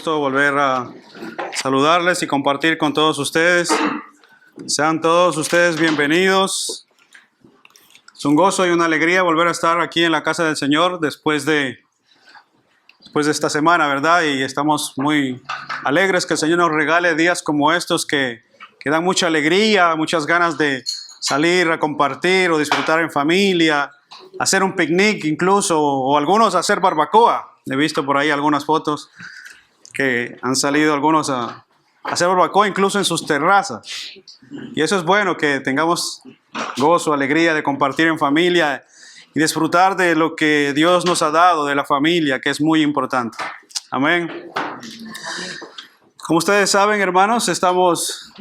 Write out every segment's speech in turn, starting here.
gusto volver a saludarles y compartir con todos ustedes. Sean todos ustedes bienvenidos. Es un gozo y una alegría volver a estar aquí en la casa del Señor después de esta semana, ¿verdad? Y estamos muy alegres que el Señor nos regale días como estos que dan mucha alegría, muchas ganas de salir a compartir o disfrutar en familia, hacer un picnic incluso, o algunos hacer barbacoa. He visto por ahí algunas fotos que han salido algunos a hacer barbacoa incluso en sus terrazas. Y eso es bueno, que tengamos gozo, alegría de compartir en familia y disfrutar de lo que Dios nos ha dado, de la familia, que es muy importante. Amén. Como ustedes saben, hermanos, estamos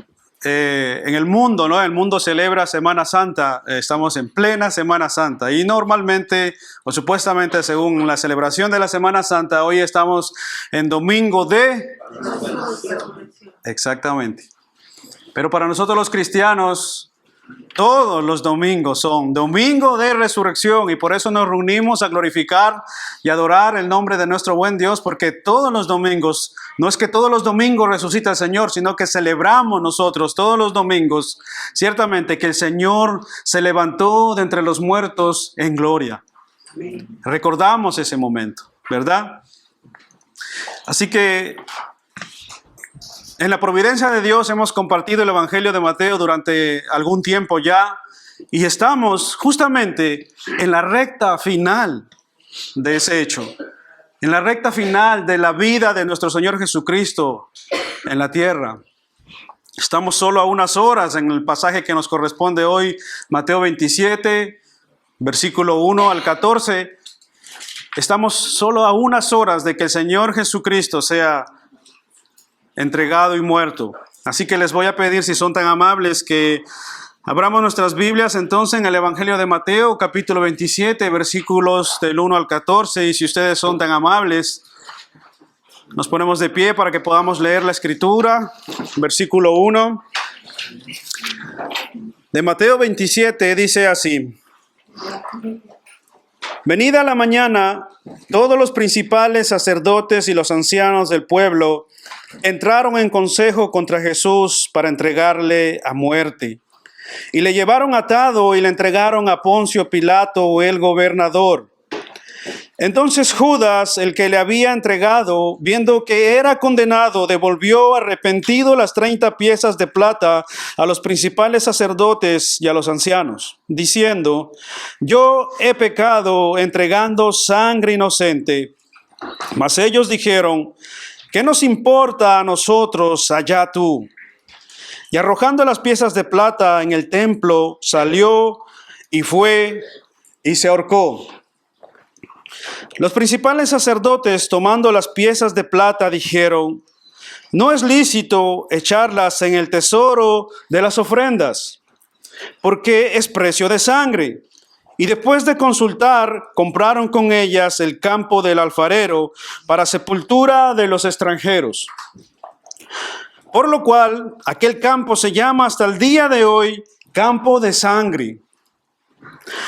en el mundo, ¿no? El mundo celebra Semana Santa, estamos en plena Semana Santa y normalmente o supuestamente según la celebración de la Semana Santa, hoy estamos en domingo de... Exactamente. Pero para nosotros los cristianos, todos los domingos son domingo de resurrección y por eso nos reunimos a glorificar y adorar el nombre de nuestro buen Dios, porque todos los domingos, no es que todos los domingos resucita el Señor, sino que celebramos nosotros todos los domingos, ciertamente que el Señor se levantó de entre los muertos en gloria. Recordamos ese momento, ¿verdad? Así que en la providencia de Dios hemos compartido el Evangelio de Mateo durante algún tiempo ya y estamos justamente en la recta final de ese hecho, en la recta final de la vida de nuestro Señor Jesucristo en la tierra. Estamos solo a unas horas en el pasaje que nos corresponde hoy, Mateo 27, versículo 1 al 14. Estamos solo a unas horas de que el Señor Jesucristo sea entregado y muerto. Así que les voy a pedir, si son tan amables, que abramos nuestras Biblias entonces en el Evangelio de Mateo, capítulo 27, versículos del 1 al 14. Y si ustedes son tan amables, nos ponemos de pie para que podamos leer la Escritura. Versículo 1 de Mateo 27 dice así: Venida la mañana, todos los principales sacerdotes y los ancianos del pueblo entraron en consejo contra Jesús para entregarle a muerte. Y le llevaron atado y le entregaron a Poncio Pilato, el gobernador. Entonces Judas, el que le había entregado, viendo que era condenado, devolvió arrepentido las 30 piezas de plata a los principales sacerdotes y a los ancianos, diciendo: Yo he pecado entregando sangre inocente. Mas ellos dijeron: ¿qué nos importa a nosotros? Allá tú. Y arrojando las piezas de plata en el templo, salió y fue y se ahorcó. Los principales sacerdotes, tomando las piezas de plata, dijeron: no es lícito echarlas en el tesoro de las ofrendas, porque es precio de sangre. Y después de consultar, compraron con ellas el campo del alfarero para sepultura de los extranjeros. Por lo cual, aquel campo se llama hasta el día de hoy campo de sangre.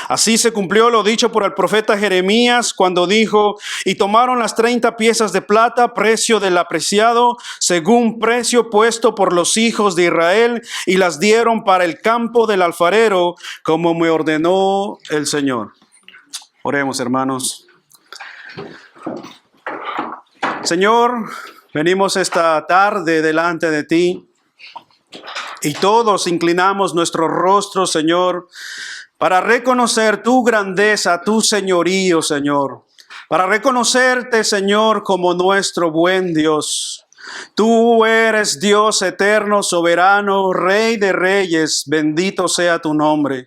Así se cumplió lo dicho por el profeta Jeremías cuando dijo: y tomaron las 30 piezas de plata, precio del apreciado, según precio puesto por los hijos de Israel, y las dieron para el campo del alfarero, como me ordenó el Señor. Oremos, hermanos. Señor, venimos esta tarde delante de ti y todos inclinamos nuestros rostros, Señor, para reconocer tu grandeza, tu señorío, Señor. Para reconocerte, Señor, como nuestro buen Dios. Tú eres Dios eterno, soberano, Rey de reyes. Bendito sea tu nombre.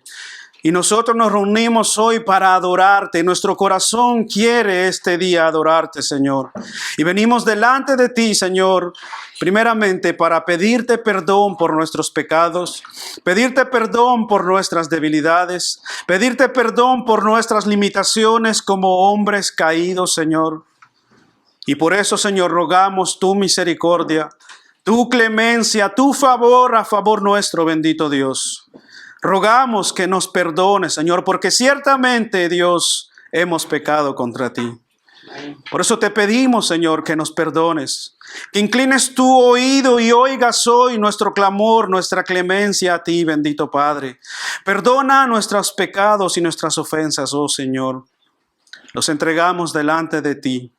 Y nosotros nos reunimos hoy para adorarte. Nuestro corazón quiere este día adorarte, Señor. Y venimos delante de ti, Señor, primeramente para pedirte perdón por nuestros pecados, pedirte perdón por nuestras debilidades, pedirte perdón por nuestras limitaciones como hombres caídos, Señor. Y por eso, Señor, rogamos tu misericordia, tu clemencia, tu favor a favor nuestro, bendito Dios. Rogamos que nos perdones, Señor, porque ciertamente, Dios, hemos pecado contra ti. Por eso te pedimos, Señor, que nos perdones, que inclines tu oído y oigas hoy nuestro clamor, nuestra clemencia a ti, bendito Padre. Perdona nuestros pecados y nuestras ofensas, oh Señor. Los entregamos delante de ti.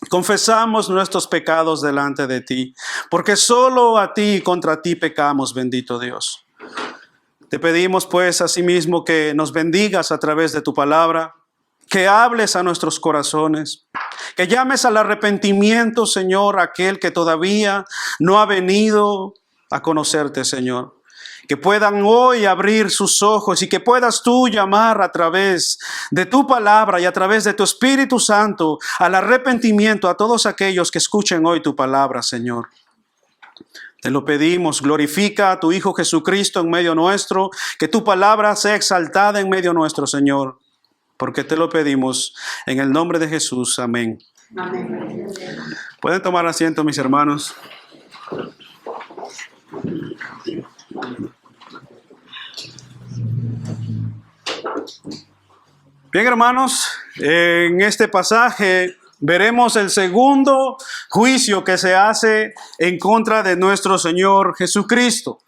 Confesamos nuestros pecados delante de ti, porque solo a ti y contra ti pecamos, bendito Dios. Te pedimos pues asimismo que nos bendigas a través de tu palabra, que hables a nuestros corazones, que llames al arrepentimiento, Señor, a aquel que todavía no ha venido a conocerte, Señor. Que puedan hoy abrir sus ojos y que puedas tú llamar a través de tu palabra y a través de tu Espíritu Santo al arrepentimiento a todos aquellos que escuchen hoy tu palabra, Señor. Te lo pedimos, glorifica a tu Hijo Jesucristo en medio nuestro, que tu palabra sea exaltada en medio nuestro, Señor, porque te lo pedimos en el nombre de Jesús. Amén. Amén. Pueden tomar asiento, mis hermanos. Bien, hermanos, en este pasaje veremos el segundo juicio que se hace en contra de nuestro Señor Jesucristo.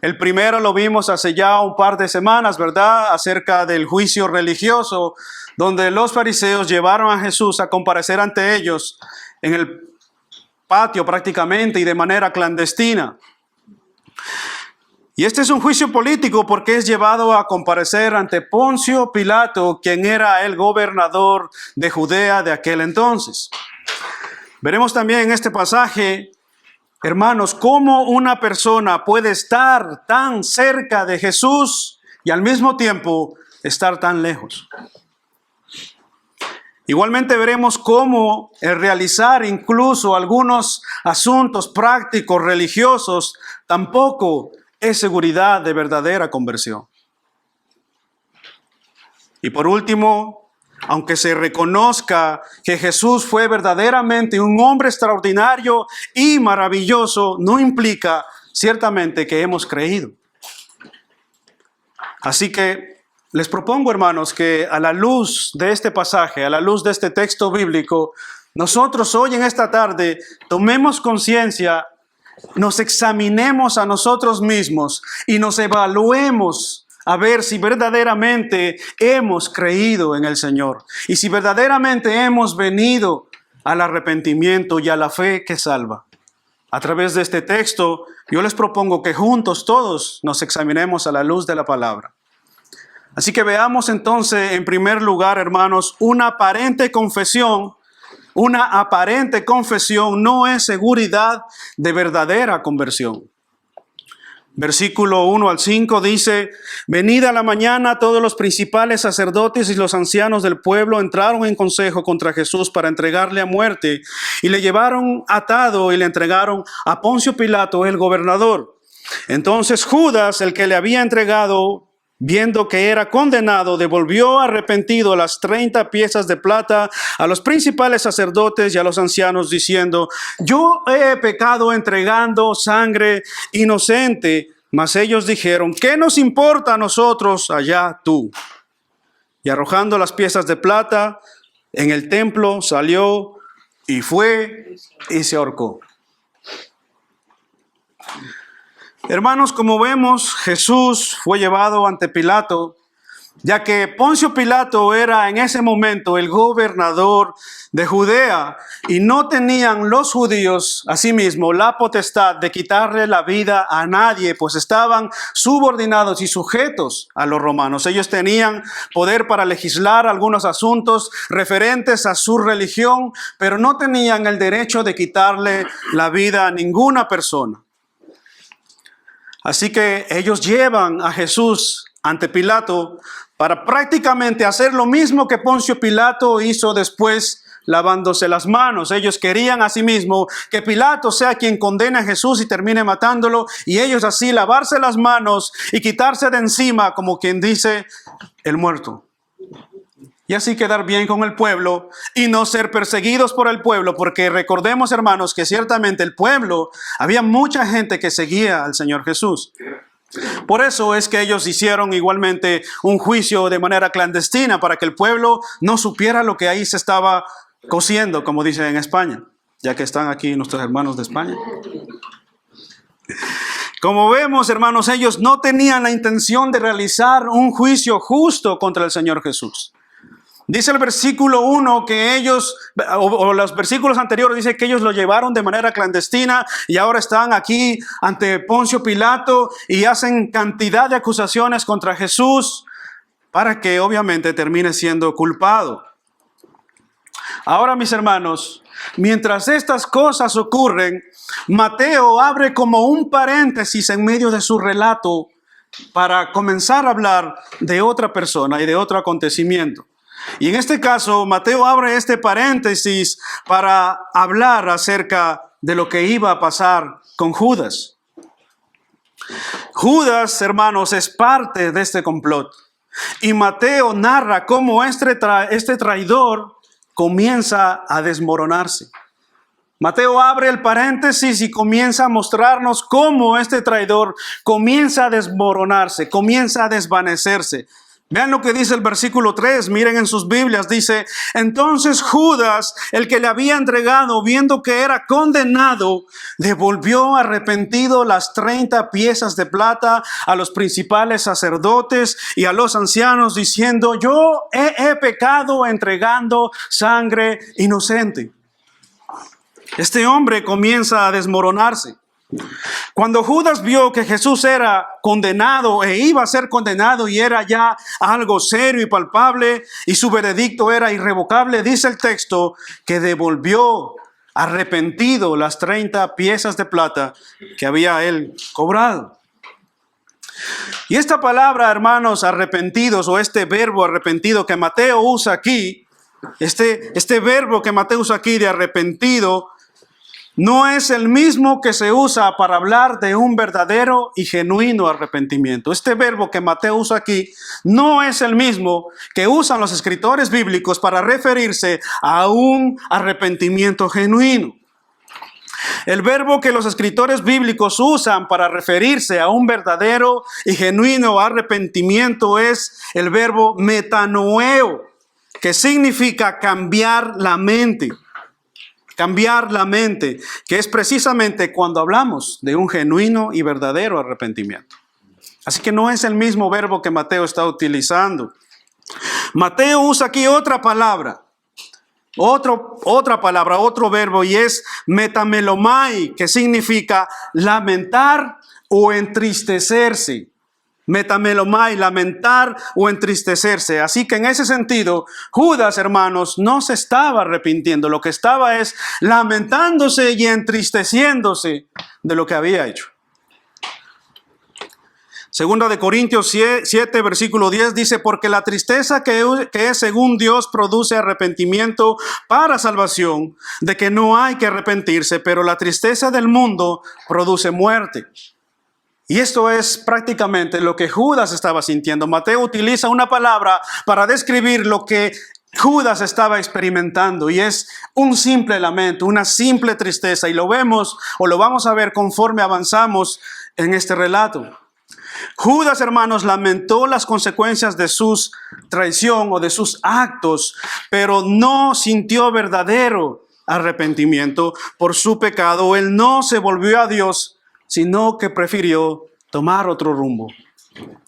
El primero lo vimos hace ya un par de semanas, ¿verdad? Acerca del juicio religioso, donde los fariseos llevaron a Jesús a comparecer ante ellos en el patio prácticamente y de manera clandestina. Y este es un juicio político porque es llevado a comparecer ante Poncio Pilato, quien era el gobernador de Judea de aquel entonces. Veremos también en este pasaje, hermanos, cómo una persona puede estar tan cerca de Jesús y al mismo tiempo estar tan lejos. Igualmente veremos cómo el realizar incluso algunos asuntos prácticos religiosos tampoco es seguridad de verdadera conversión. Y por último, aunque se reconozca que Jesús fue verdaderamente un hombre extraordinario y maravilloso, no implica ciertamente que hemos creído. Así que les propongo, hermanos, que a la luz de este pasaje, a la luz de este texto bíblico, nosotros hoy en esta tarde tomemos conciencia, nos examinemos a nosotros mismos y nos evaluemos a ver si verdaderamente hemos creído en el Señor y si verdaderamente hemos venido al arrepentimiento y a la fe que salva. A través de este texto, yo les propongo que juntos todos nos examinemos a la luz de la palabra. Así que veamos entonces, en primer lugar, hermanos, una aparente confesión. Una aparente confesión no es seguridad de verdadera conversión. Versículo 1 al 5 dice: venida la mañana, todos los principales sacerdotes y los ancianos del pueblo entraron en consejo contra Jesús para entregarle a muerte, y le llevaron atado y le entregaron a Poncio Pilato, el gobernador. Entonces Judas, el que le había entregado, viendo que era condenado, devolvió arrepentido las 30 piezas de plata a los principales sacerdotes y a los ancianos, diciendo: yo he pecado entregando sangre inocente. Mas ellos dijeron: ¿qué nos importa a nosotros? Allá tú. Y arrojando las piezas de plata en el templo, salió y fue y se ahorcó. Hermanos, como vemos, Jesús fue llevado ante Pilato, ya que Poncio Pilato era en ese momento el gobernador de Judea y no tenían los judíos asimismo la potestad de quitarle la vida a nadie, pues estaban subordinados y sujetos a los romanos. Ellos tenían poder para legislar algunos asuntos referentes a su religión, pero no tenían el derecho de quitarle la vida a ninguna persona. Así que ellos llevan a Jesús ante Pilato para prácticamente hacer lo mismo que Poncio Pilato hizo después, lavándose las manos. Ellos querían asimismo que Pilato sea quien condene a Jesús y termine matándolo, y ellos así lavarse las manos y quitarse de encima, como quien dice, el muerto. Y así quedar bien con el pueblo y no ser perseguidos por el pueblo, porque recordemos, hermanos, que ciertamente el pueblo, había mucha gente que seguía al Señor Jesús. Por eso es que ellos hicieron igualmente un juicio de manera clandestina, para que el pueblo no supiera lo que ahí se estaba cosiendo, como dicen en España, ya que están aquí nuestros hermanos de España. Como vemos, hermanos, ellos no tenían la intención de realizar un juicio justo contra el Señor Jesús. Dice el versículo 1 que ellos, o los versículos anteriores, dice que ellos lo llevaron de manera clandestina y ahora están aquí ante Poncio Pilato y hacen cantidad de acusaciones contra Jesús para que obviamente termine siendo culpado. Ahora, mis hermanos, mientras estas cosas ocurren, Mateo abre como un paréntesis en medio de su relato para comenzar a hablar de otra persona y de otro acontecimiento. Y en este caso, Mateo abre este paréntesis para hablar acerca de lo que iba a pasar con Judas. Judas, hermanos, es parte de este complot. Y Mateo narra cómo este traidor comienza a desmoronarse. Mateo abre el paréntesis y comienza a mostrarnos cómo este traidor comienza a desmoronarse, comienza a desvanecerse. Vean lo que dice el versículo 3, miren en sus Biblias, dice: entonces Judas, el que le había entregado, viendo que era condenado, devolvió arrepentido las 30 piezas de plata a los principales sacerdotes y a los ancianos, diciendo: yo he pecado entregando sangre inocente. Este hombre comienza a desmoronarse. Cuando Judas vio que Jesús era condenado e iba a ser condenado y era ya algo serio y palpable y su veredicto era irrevocable, dice el texto que devolvió arrepentido las 30 piezas de plata que había él cobrado. Y esta palabra, hermanos, arrepentidos, o este verbo arrepentido que Mateo usa aquí, este verbo que Mateo usa aquí de arrepentido, no es el mismo que se usa para hablar de un verdadero y genuino arrepentimiento. Este verbo que Mateo usa aquí no es el mismo que usan los escritores bíblicos para referirse a un arrepentimiento genuino. El verbo que los escritores bíblicos usan para referirse a un verdadero y genuino arrepentimiento es el verbo metanoeo, que significa cambiar la mente. Cambiar la mente, que es precisamente cuando hablamos de un genuino y verdadero arrepentimiento. Así que no es el mismo verbo que Mateo está utilizando. Mateo usa aquí otra palabra, otro verbo, y es metamelomai, que significa lamentar o entristecerse. Metamelomai, lamentar o entristecerse. Así que en ese sentido, Judas, hermanos, no se estaba arrepintiendo. Lo que estaba es lamentándose y entristeciéndose de lo que había hecho. Segunda de Corintios 7, versículo 10 dice: porque la tristeza que es según Dios produce arrepentimiento para salvación, de que no hay que arrepentirse, pero la tristeza del mundo produce muerte. Y esto es prácticamente lo que Judas estaba sintiendo. Mateo utiliza una palabra para describir lo que Judas estaba experimentando, y es un simple lamento, una simple tristeza. Y lo vemos, o lo vamos a ver conforme avanzamos en este relato. Judas, hermanos, lamentó las consecuencias de su traición o de sus actos, pero no sintió verdadero arrepentimiento por su pecado. Él no se volvió a Dios, sino que prefirió tomar otro rumbo.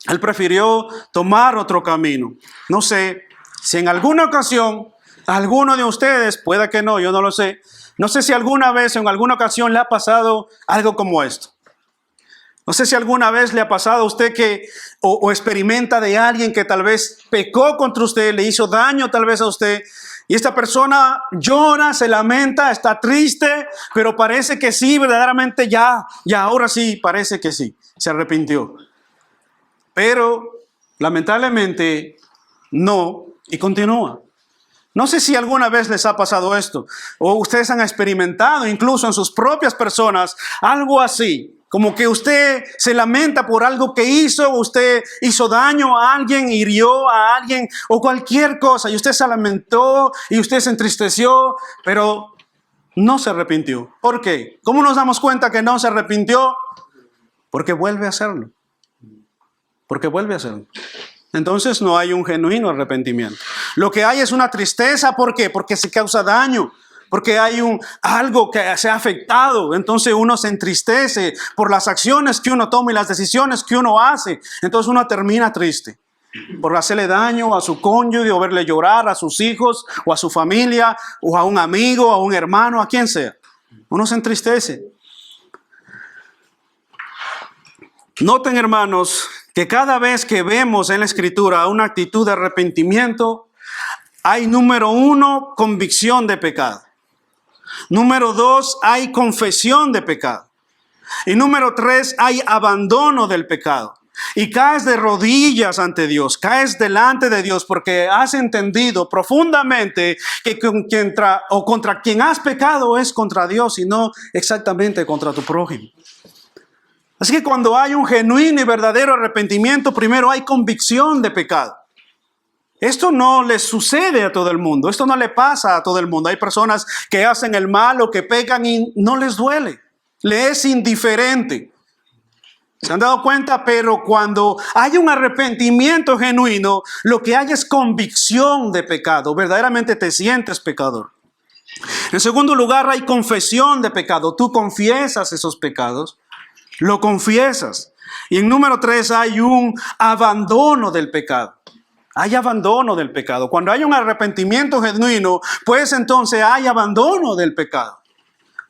Él prefirió tomar otro camino. No sé si en alguna ocasión a alguno de ustedes, pueda que no, yo no lo sé, no sé si alguna vez o en alguna ocasión le ha pasado algo como esto. No sé si alguna vez le ha pasado a usted que o experimenta de alguien que tal vez pecó contra usted, le hizo daño tal vez a usted, y esta persona llora, se lamenta, está triste, pero parece que sí, verdaderamente ya ahora sí, parece que sí, se arrepintió. Pero lamentablemente no, y continúa. No sé si alguna vez les ha pasado esto, o ustedes han experimentado incluso en sus propias personas algo así. Como que usted se lamenta por algo que hizo, usted hizo daño a alguien, hirió a alguien o cualquier cosa, y usted se lamentó y usted se entristeció, pero no se arrepintió. ¿Por qué? ¿Cómo nos damos cuenta que no se arrepintió? Porque vuelve a hacerlo. Porque vuelve a hacerlo. entonces no hay un genuino arrepentimiento. Lo que hay es una tristeza. ¿Por qué? Porque se causa daño. Porque hay algo que se ha afectado. Entonces uno se entristece por las acciones que uno toma y las decisiones que uno hace. Entonces uno termina triste por hacerle daño a su cónyuge o verle llorar a sus hijos o a su familia o a un amigo, a un hermano, a quien sea. Uno se entristece. Noten, hermanos, que cada vez que vemos en la Escritura una actitud de arrepentimiento, hay, número 1, convicción de pecado. Número 2, hay confesión de pecado. Y número 3, hay abandono del pecado. Y caes de rodillas ante Dios, caes delante de Dios porque has entendido profundamente que contra quien has pecado es contra Dios y no exactamente contra tu prójimo. Así que cuando hay un genuino y verdadero arrepentimiento, primero hay convicción de pecado. Esto no le sucede a todo el mundo, esto no le pasa a todo el mundo. Hay personas que hacen el mal o que pecan y no les duele, le es indiferente. ¿Se han dado cuenta? Pero cuando hay un arrepentimiento genuino, lo que hay es convicción de pecado. Verdaderamente te sientes pecador. En segundo lugar, hay confesión de pecado. Tú confiesas esos pecados, lo confiesas. Y en número 3, hay un abandono del pecado. Hay abandono del pecado. Cuando hay un arrepentimiento genuino, pues entonces hay abandono del pecado.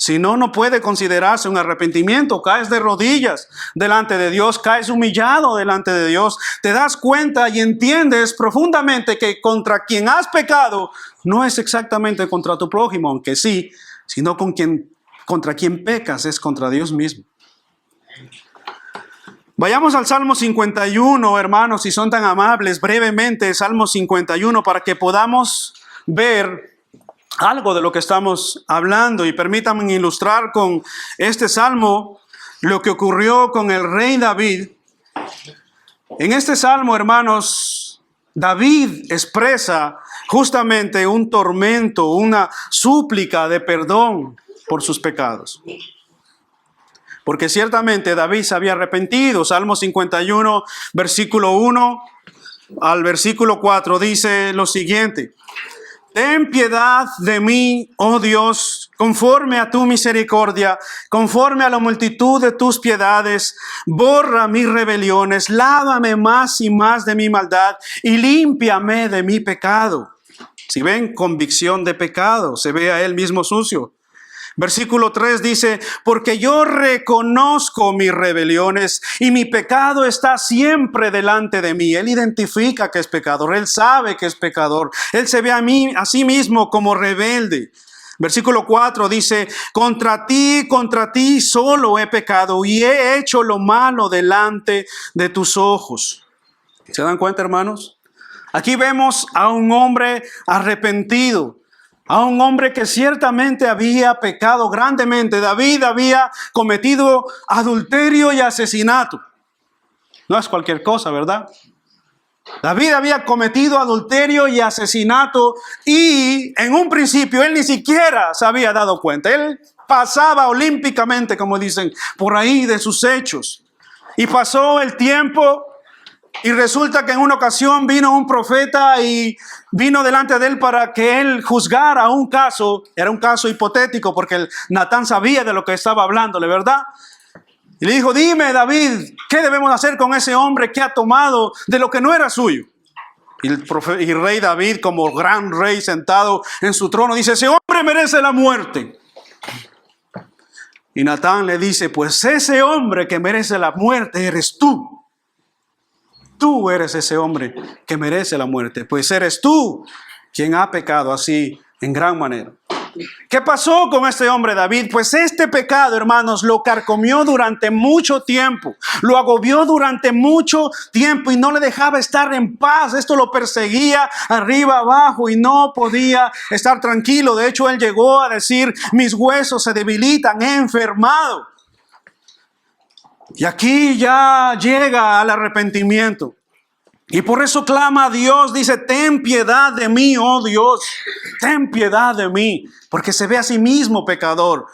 Si no, no puede considerarse un arrepentimiento. Caes de rodillas delante de Dios, caes humillado delante de Dios. Te das cuenta y entiendes profundamente que contra quien has pecado no es exactamente contra tu prójimo, aunque sí, sino contra quien pecas es contra Dios mismo. Vayamos al Salmo 51, hermanos, si son tan amables, brevemente, Salmo 51, para que podamos ver algo de lo que estamos hablando. Y permítanme ilustrar con este salmo lo que ocurrió con el rey David. En este salmo, hermanos, David expresa justamente un tormento, una súplica de perdón por sus pecados. Porque ciertamente David se había arrepentido. Salmo 51, versículo 1 al versículo 4 dice lo siguiente: Ten piedad de mí, oh Dios, conforme a tu misericordia, conforme a la multitud de tus piedades, borra mis rebeliones, lávame más y más de mi maldad y límpiame de mi pecado. Si ven, convicción de pecado, se ve a él mismo sucio. Versículo 3 dice, porque yo reconozco mis rebeliones y mi pecado está siempre delante de mí. Él identifica que es pecador, él sabe que es pecador, él se ve a sí mismo como rebelde. Versículo 4 dice, contra ti solo he pecado y he hecho lo malo delante de tus ojos. ¿Se dan cuenta, hermanos? Aquí vemos a un hombre arrepentido. A un hombre que ciertamente había pecado grandemente. David había cometido adulterio y asesinato. No es cualquier cosa, ¿verdad? David había cometido adulterio y asesinato y en un principio él ni siquiera se había dado cuenta. Él pasaba olímpicamente, como dicen, por ahí de sus hechos. Y pasó el tiempo. Y resulta que en una ocasión vino un profeta y vino delante de él para que él juzgara un caso. Era un caso hipotético porque Natán sabía de lo que estaba hablándole, ¿verdad? Y le dijo, dime David, ¿qué debemos hacer con ese hombre que ha tomado de lo que no era suyo? Y el rey David, como gran rey sentado en su trono, dice, ese hombre merece la muerte. Y Natán le dice, pues ese hombre que merece la muerte eres tú. Tú eres ese hombre que merece la muerte, pues eres tú quien ha pecado así en gran manera. ¿Qué pasó con este hombre David? Pues este pecado, hermanos, lo carcomió durante mucho tiempo, lo agobió durante mucho tiempo y no le dejaba estar en paz. Esto lo perseguía arriba, abajo y no podía estar tranquilo. De hecho, él llegó a decir, mis huesos se debilitan, he enfermado. Y aquí ya llega al arrepentimiento. Y por eso clama a Dios, dice, ten piedad de mí, oh Dios, ten piedad de mí. Porque se ve a sí mismo pecador.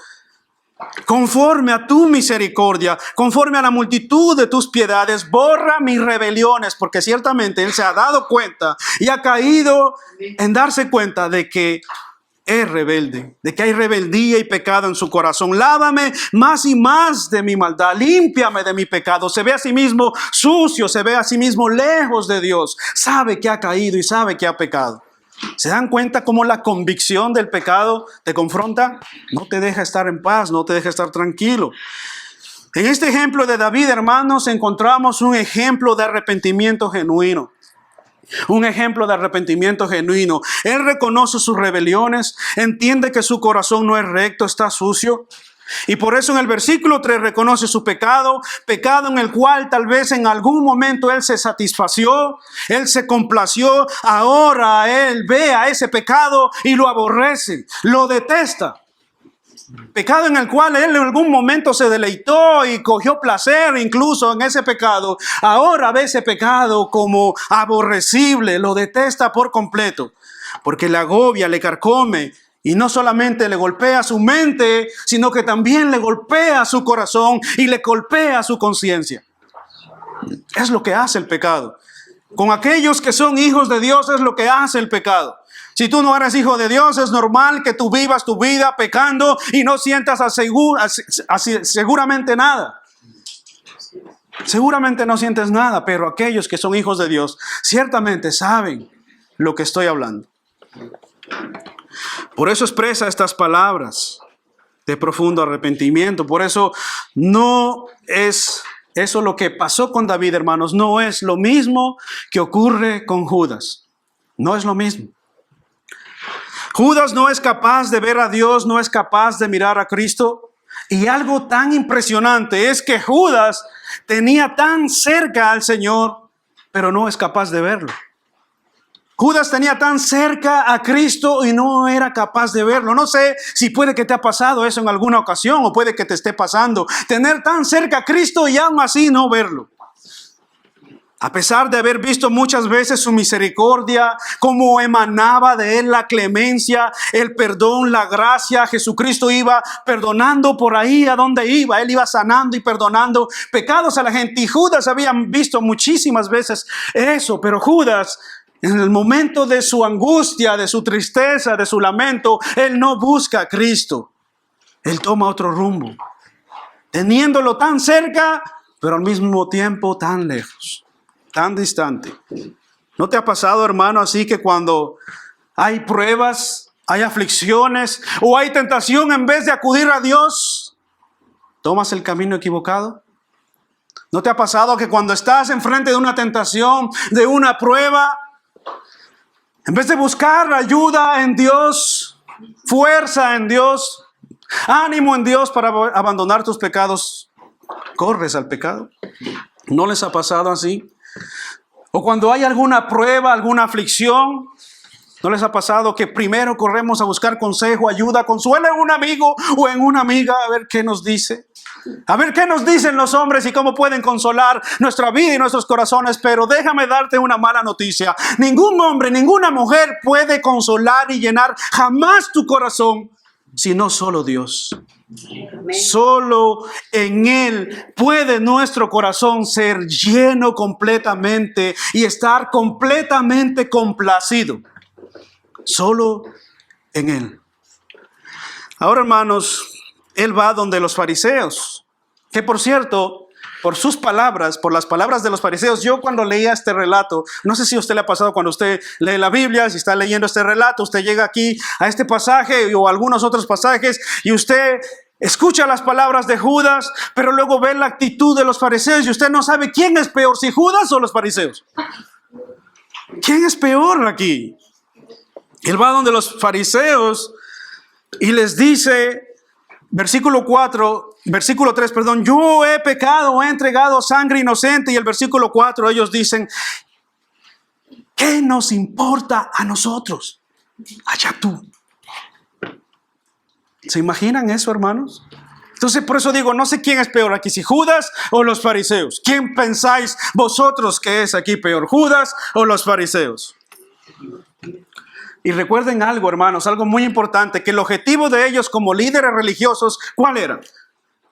conforme a tu misericordia, conforme a la multitud de tus piedades, borra mis rebeliones, porque ciertamente Él se ha dado cuenta y ha caído en darse cuenta de que es rebelde, de que hay rebeldía y pecado en su corazón. Lávame más y más de mi maldad, límpiame de mi pecado. Se ve a sí mismo sucio, se ve a sí mismo lejos de Dios, sabe que ha caído y sabe que ha pecado. ¿Se dan cuenta cómo la convicción del pecado te confronta? No te deja estar en paz, no te deja estar tranquilo. En este ejemplo de David, hermanos, encontramos un ejemplo de arrepentimiento genuino. Un ejemplo de arrepentimiento genuino. Él reconoce sus rebeliones, entiende que su corazón no es recto, está sucio. Y por eso en el versículo 3 reconoce su pecado, pecado en el cual tal vez en algún momento él se satisfació, él se complació. Ahora él ve a ese pecado y lo aborrece, lo detesta. Pecado en el cual él en algún momento se deleitó y cogió placer incluso en ese pecado. Ahora ve ese pecado como aborrecible, lo detesta por completo, porque le agobia, le carcome. Y no solamente le golpea su mente, sino que también le golpea su corazón y le golpea su conciencia. Es lo que hace el pecado. Con aquellos que son hijos de Dios es lo que hace el pecado. Si tú no eres hijo de Dios, es normal que tú vivas tu vida pecando y no sientas seguramente nada. Seguramente no sientes nada, pero aquellos que son hijos de Dios ciertamente saben lo que estoy hablando. Por eso expresa estas palabras de profundo arrepentimiento. Por eso no es eso lo que pasó con David, hermanos. No es lo mismo que ocurre con Judas. No es lo mismo. Judas no es capaz de ver a Dios, no es capaz de mirar a Cristo. Y algo tan impresionante es que Judas tenía tan cerca al Señor, pero no es capaz de verlo. Judas tenía tan cerca a Cristo y no era capaz de verlo. No sé si puede que te ha pasado eso en alguna ocasión o puede que te esté pasando. Tener tan cerca a Cristo y aún así no verlo. A pesar de haber visto muchas veces su misericordia, cómo emanaba de Él la clemencia, el perdón, la gracia. Jesucristo iba perdonando por ahí a donde iba. Él iba sanando y perdonando pecados a la gente. Y Judas había visto muchísimas veces eso, pero Judas, en el momento de su angustia, de su tristeza, de su lamento, él no busca a Cristo. Él toma otro rumbo, teniéndolo tan cerca, pero al mismo tiempo tan lejos, tan distante. ¿No te ha pasado, hermano, así que cuando hay pruebas, hay aflicciones o hay tentación, en vez de acudir a Dios, tomas el camino equivocado? ¿No te ha pasado que cuando estás enfrente de una tentación, de una prueba, en vez de buscar ayuda en Dios, fuerza en Dios, ánimo en Dios para abandonar tus pecados, corres al pecado? ¿No les ha pasado así? O cuando hay alguna prueba, alguna aflicción, ¿no les ha pasado que primero corremos a buscar consejo, ayuda, consuelo en un amigo o en una amiga a ver qué nos dice? A ver qué nos dicen los hombres y cómo pueden consolar nuestra vida y nuestros corazones. Pero déjame darte una mala noticia. Ningún hombre, ninguna mujer puede consolar y llenar jamás tu corazón, sino solo Dios. Solo en Él puede nuestro corazón ser lleno completamente y estar completamente complacido. Solo en Él. Ahora, hermanos, Él va donde los fariseos, que por cierto, por sus palabras, por las palabras de los fariseos, yo cuando leía este relato, no sé si a usted le ha pasado cuando usted lee la Biblia, si está leyendo este relato, usted llega aquí a este pasaje o algunos otros pasajes y usted escucha las palabras de Judas, pero luego ve la actitud de los fariseos y usted no sabe quién es peor, si Judas o los fariseos. ¿Quién es peor aquí? Él va donde los fariseos y les dice, versículo 3, yo he pecado, he entregado sangre inocente. Y el versículo 4 ellos dicen, ¿qué nos importa a nosotros? Allá tú. ¿Se imaginan eso, hermanos? Entonces por eso digo, no sé quién es peor aquí, si Judas o los fariseos. ¿Quién pensáis vosotros que es aquí peor, Judas o los fariseos? Y recuerden algo, hermanos, algo muy importante, que el objetivo de ellos como líderes religiosos, ¿cuál era?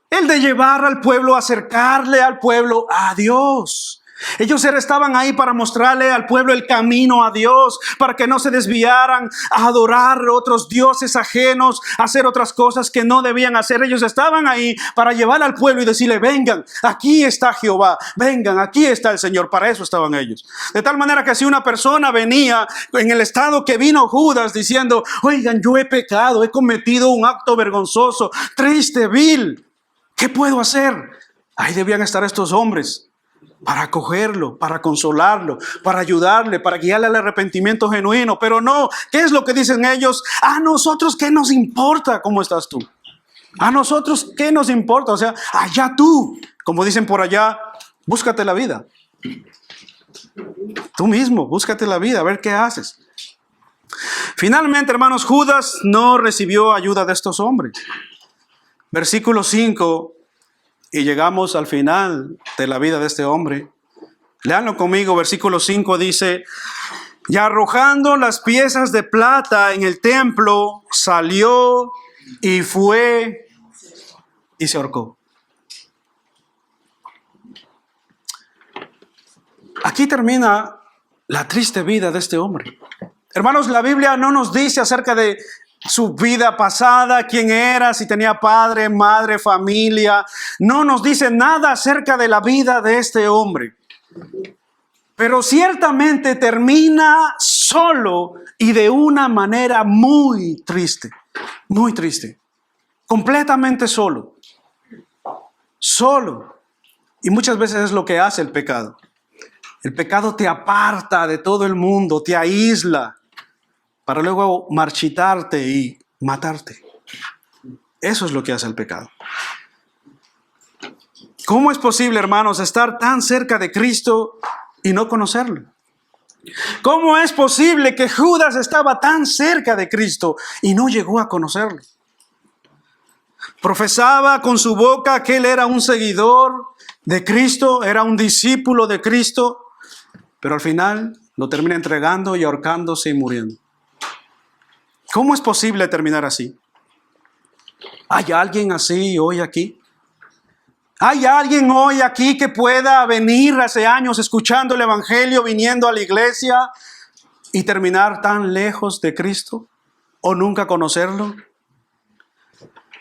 El de llevar al pueblo, acercarle al pueblo a Dios. Ellos estaban ahí para mostrarle al pueblo el camino a Dios, para que no se desviaran a adorar otros dioses ajenos, a hacer otras cosas que no debían hacer. Ellos estaban ahí para llevar al pueblo y decirle, vengan, aquí está Jehová, vengan, aquí está el Señor. Para eso estaban ellos. De tal manera que si una persona venía en el estado que vino Judas diciendo, oigan, yo he pecado, he cometido un acto vergonzoso, triste, vil, ¿qué puedo hacer? Ahí debían estar estos hombres para acogerlo, para consolarlo, para ayudarle, para guiarle al arrepentimiento genuino. Pero no, ¿qué es lo que dicen ellos? A nosotros, ¿qué nos importa cómo estás tú? A nosotros, ¿qué nos importa? O sea, allá tú, como dicen por allá, búscate la vida. Tú mismo, búscate la vida, a ver qué haces. Finalmente, hermanos, Judas no recibió ayuda de estos hombres. Versículo 5. Y llegamos al final de la vida de este hombre. Léanlo conmigo, versículo 5 dice, y arrojando las piezas de plata en el templo, salió y fue y se ahorcó. Aquí termina la triste vida de este hombre. Hermanos, la Biblia no nos dice acerca de su vida pasada, quién era, si tenía padre, madre, familia. No nos dice nada acerca de la vida de este hombre. Pero ciertamente termina solo y de una manera muy triste. Muy triste. Completamente solo. Solo. Y muchas veces es lo que hace el pecado. El pecado te aparta de todo el mundo, te aísla, para luego marchitarte y matarte. Eso es lo que hace el pecado. ¿Cómo es posible, hermanos, estar tan cerca de Cristo y no conocerlo? ¿Cómo es posible que Judas estaba tan cerca de Cristo y no llegó a conocerlo? Profesaba con su boca que él era un seguidor de Cristo, era un discípulo de Cristo, pero al final lo termina entregando y ahorcándose y muriendo. ¿Cómo es posible terminar así? ¿Hay alguien así hoy aquí? ¿Hay alguien hoy aquí que pueda venir hace años escuchando el Evangelio, viniendo a la iglesia y terminar tan lejos de Cristo o nunca conocerlo?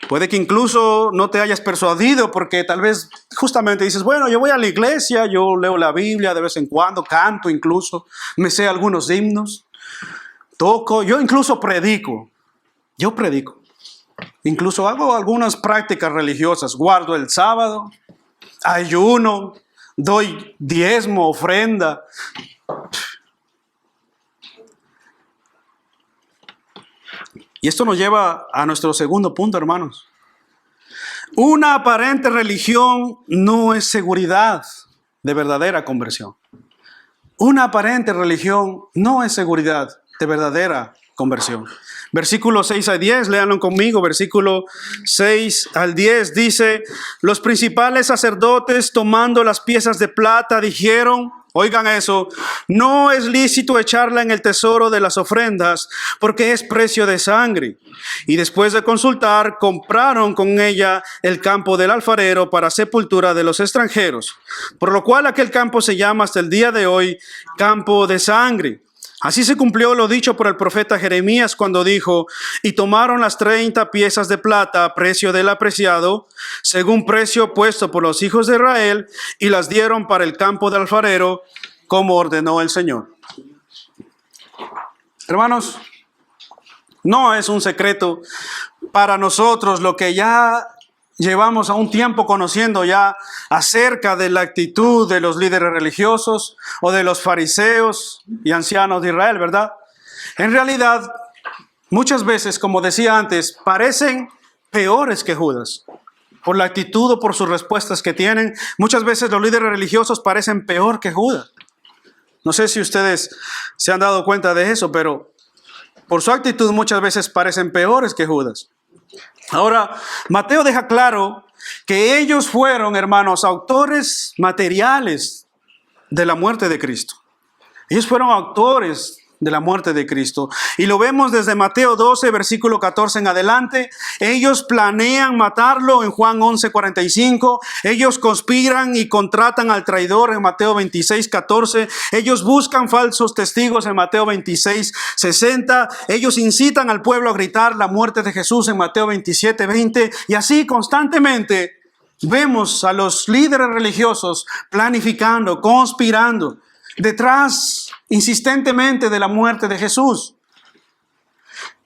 Puede que incluso no te hayas persuadido porque tal vez justamente dices, bueno, yo voy a la iglesia, yo leo la Biblia de vez en cuando, canto incluso, me sé algunos himnos. Toco, yo incluso predico, incluso hago algunas prácticas religiosas, guardo el sábado, ayuno, doy diezmo, ofrenda. Y esto nos lleva a nuestro segundo punto, hermanos. Una aparente religión no es seguridad de verdadera conversión. Una aparente religión no es seguridad de verdadera conversión. Versículo 6 a 10, léanlo conmigo. Versículo 6 al 10 dice, los principales sacerdotes tomando las piezas de plata dijeron, oigan eso, no es lícito echarla en el tesoro de las ofrendas porque es precio de sangre. Y después de consultar, compraron con ella el campo del alfarero para sepultura de los extranjeros, por lo cual aquel campo se llama hasta el día de hoy campo de sangre. Así se cumplió lo dicho por el profeta Jeremías cuando dijo, y tomaron las 30 piezas de plata, precio del apreciado, según precio puesto por los hijos de Israel, y las dieron para el campo del alfarero, como ordenó el Señor. Hermanos, no es un secreto para nosotros lo que ya llevamos a un tiempo conociendo ya acerca de la actitud de los líderes religiosos o de los fariseos y ancianos de Israel, ¿verdad? En realidad, muchas veces, como decía antes, parecen peores que Judas. Por la actitud o por sus respuestas que tienen, muchas veces los líderes religiosos parecen peor que Judas. No sé si ustedes se han dado cuenta de eso, pero por su actitud muchas veces parecen peores que Judas. Ahora, Mateo deja claro que ellos fueron, hermanos, autores materiales de la muerte de Cristo. Ellos fueron autores de la muerte de Cristo. Y lo vemos desde Mateo 12, versículo 14 en adelante. Ellos planean matarlo en Juan 11, 45. Ellos conspiran y contratan al traidor en Mateo 26, 14. Ellos buscan falsos testigos en Mateo 26, 60. Ellos incitan al pueblo a gritar la muerte de Jesús en Mateo 27, 20. Y así constantemente vemos a los líderes religiosos planificando, conspirando, detrás insistentemente de la muerte de Jesús.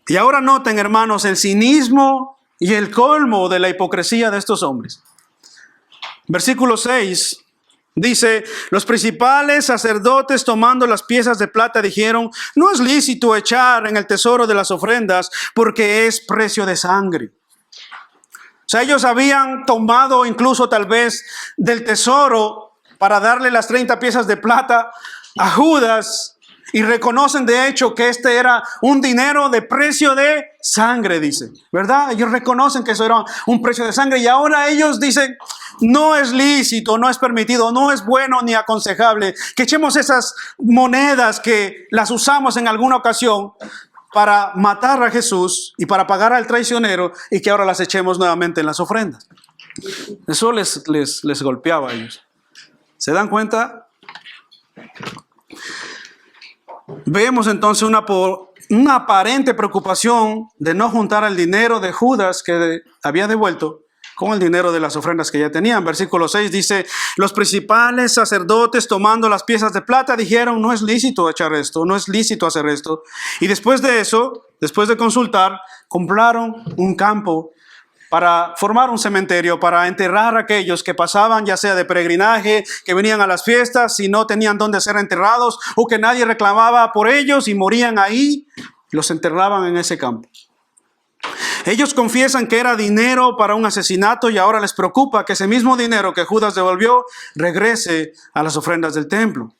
Y ahora noten, hermanos, el cinismo y el colmo de la hipocresía de estos hombres. Versículo 6 dice: los principales sacerdotes, tomando las piezas de plata, dijeron: no es lícito echar en el tesoro de las ofrendas, porque es precio de sangre. O sea, ellos habían tomado incluso tal vez del tesoro para darle las 30 piezas de plata a Judas, y reconocen de hecho que este era un dinero de precio de sangre, dice, ¿verdad? Ellos reconocen que eso era un precio de sangre, y ahora ellos dicen: no es lícito, no es permitido, no es bueno ni aconsejable que echemos esas monedas que las usamos en alguna ocasión para matar a Jesús y para pagar al traicionero, y que ahora las echemos nuevamente en las ofrendas. Eso les golpeaba a ellos. ¿Se dan cuenta? Vemos entonces una aparente preocupación de no juntar el dinero de Judas que había devuelto con el dinero de las ofrendas que ya tenían. Versículo 6 dice: los principales sacerdotes, tomando las piezas de plata, dijeron: no es lícito echar esto, no es lícito hacer esto. Y después de eso, después de consultar, compraron un campo para formar un cementerio, para enterrar a aquellos que pasaban, ya sea de peregrinaje, que venían a las fiestas y no tenían dónde ser enterrados, o que nadie reclamaba por ellos y morían ahí, los enterraban en ese campo. Ellos confiesan que era dinero para un asesinato, y ahora les preocupa que ese mismo dinero que Judas devolvió regrese a las ofrendas del templo.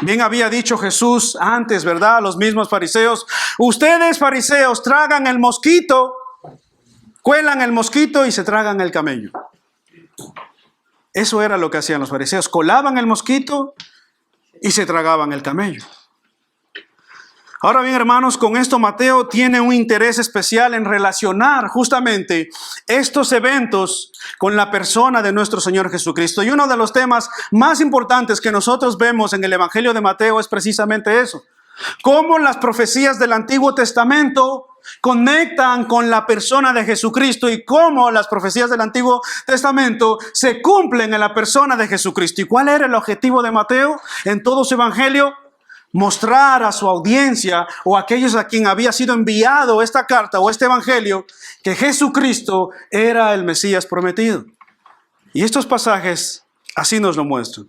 Bien había dicho Jesús antes, ¿verdad?, a los mismos fariseos: ustedes, fariseos, tragan el mosquito, cuelan el mosquito y se tragan el camello. Eso era lo que hacían los fariseos: colaban el mosquito y se tragaban el camello. Ahora bien, hermanos, con esto Mateo tiene un interés especial en relacionar justamente estos eventos con la persona de nuestro Señor Jesucristo. Y uno de los temas más importantes que nosotros vemos en el Evangelio de Mateo es precisamente eso: cómo las profecías del Antiguo Testamento conectan con la persona de Jesucristo, y cómo las profecías del Antiguo Testamento se cumplen en la persona de Jesucristo. ¿Y cuál era el objetivo de Mateo en todo su Evangelio? Mostrar a su audiencia, o a aquellos a quien había sido enviado esta carta o este evangelio, que Jesucristo era el Mesías prometido. Y estos pasajes así nos lo muestran.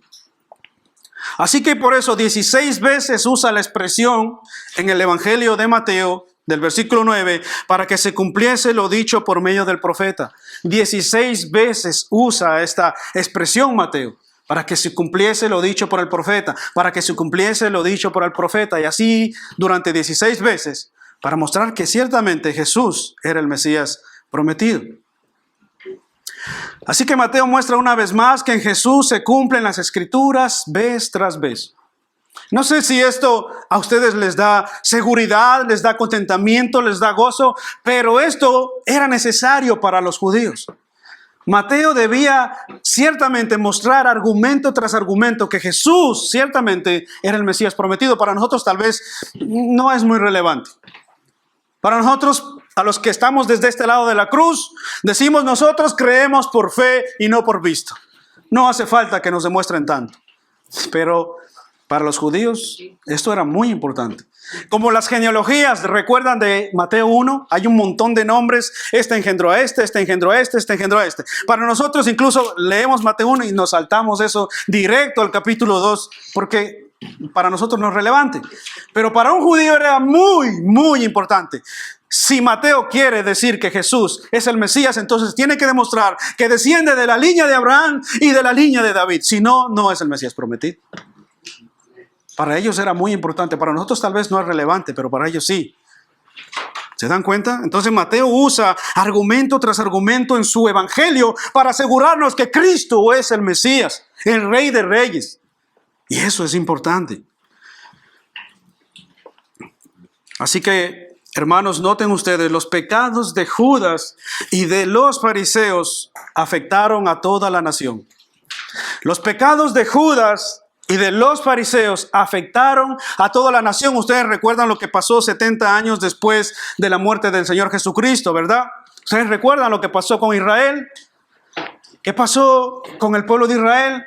Así que por eso 16 veces usa la expresión en el evangelio de Mateo, del versículo 9, para que se cumpliese lo dicho por medio del profeta. 16 veces usa esta expresión Mateo: para que se cumpliese lo dicho por el profeta, para que se cumpliese lo dicho por el profeta, y así durante 16 veces, para mostrar que ciertamente Jesús era el Mesías prometido. Así que Mateo muestra una vez más que en Jesús se cumplen las Escrituras vez tras vez. No sé si esto a ustedes les da seguridad, les da contentamiento, les da gozo, pero esto era necesario para los judíos. Mateo debía ciertamente mostrar argumento tras argumento que Jesús ciertamente era el Mesías prometido. Para nosotros tal vez no es muy relevante. Para nosotros, a los que estamos desde este lado de la cruz, decimos: nosotros creemos por fe y no por vista. No hace falta que nos demuestren tanto. Pero para los judíos esto era muy importante. Como las genealogías, ¿recuerdan de Mateo 1? Hay un montón de nombres: este engendró a este, este engendró a este, este engendró a este. Para nosotros incluso leemos Mateo 1 y nos saltamos eso directo al capítulo 2, porque para nosotros no es relevante. Pero para un judío era muy, muy importante. Si Mateo quiere decir que Jesús es el Mesías, entonces tiene que demostrar que desciende de la línea de Abraham y de la línea de David. Si no, no es el Mesías prometido. Para ellos era muy importante. Para nosotros tal vez no es relevante, pero para ellos sí. ¿Se dan cuenta? Entonces Mateo usa argumento tras argumento en su evangelio para asegurarnos que Cristo es el Mesías, el Rey de Reyes. Y eso es importante. Así que, hermanos, noten ustedes, los pecados de Judas y de los fariseos afectaron a toda la nación. Los pecados de Judas y de los fariseos afectaron a toda la nación. Ustedes recuerdan lo que pasó 70 años después de la muerte del Señor Jesucristo, ¿verdad? Ustedes recuerdan lo que pasó con Israel. ¿Qué pasó con el pueblo de Israel?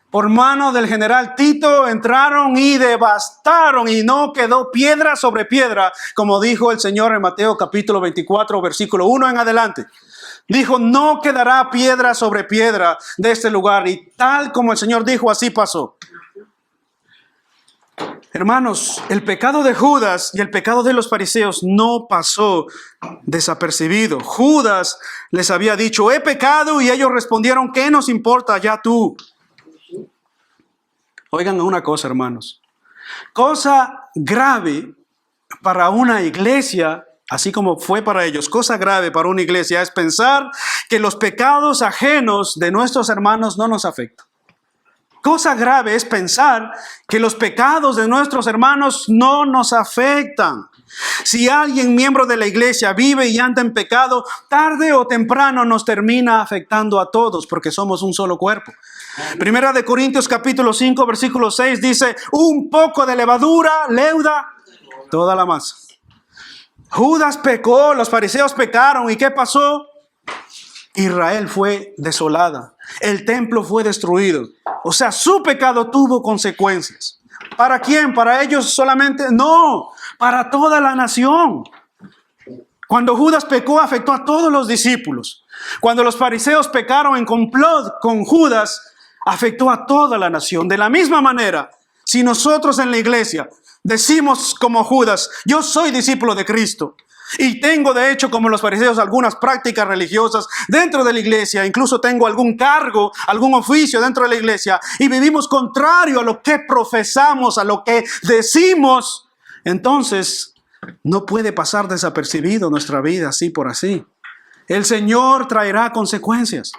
Por mano del general Tito entraron y devastaron y no quedó piedra sobre piedra, como dijo el Señor en Mateo capítulo 24, versículo 1 en adelante. Dijo, no quedará piedra sobre piedra de este lugar, y tal como el Señor dijo, así pasó. Hermanos, el pecado de Judas y el pecado de los fariseos no pasó desapercibido. Judas les había dicho, he pecado, y ellos respondieron, ¿qué nos importa? Ya tú. Oigan una cosa, hermanos. Cosa grave para una iglesia, así como fue para ellos, cosa grave para una iglesia es pensar que los pecados ajenos de nuestros hermanos no nos afectan. Cosa grave es pensar que los pecados de nuestros hermanos no nos afectan. Si alguien miembro de la iglesia vive y anda en pecado, tarde o temprano nos termina afectando a todos porque somos un solo cuerpo. Primera de Corintios capítulo 5 versículo 6 dice, un poco de levadura leuda toda la masa. Judas pecó, los fariseos pecaron, ¿y qué pasó? Israel fue desolada, el templo fue destruido. O sea, su pecado tuvo consecuencias. ¿Para quién? ¿Para ellos solamente? No, para toda la nación. Cuando Judas pecó, afectó a todos los discípulos. Cuando los fariseos pecaron en complot con Judas, afectó a toda la nación. De la misma manera, si nosotros en la iglesia decimos como Judas, yo soy discípulo de Cristo, y tengo de hecho como los fariseos algunas prácticas religiosas dentro de la iglesia, incluso tengo algún cargo, algún oficio dentro de la iglesia, y vivimos contrario a lo que profesamos, a lo que decimos, entonces no puede pasar desapercibido nuestra vida así por así. El Señor traerá consecuencias.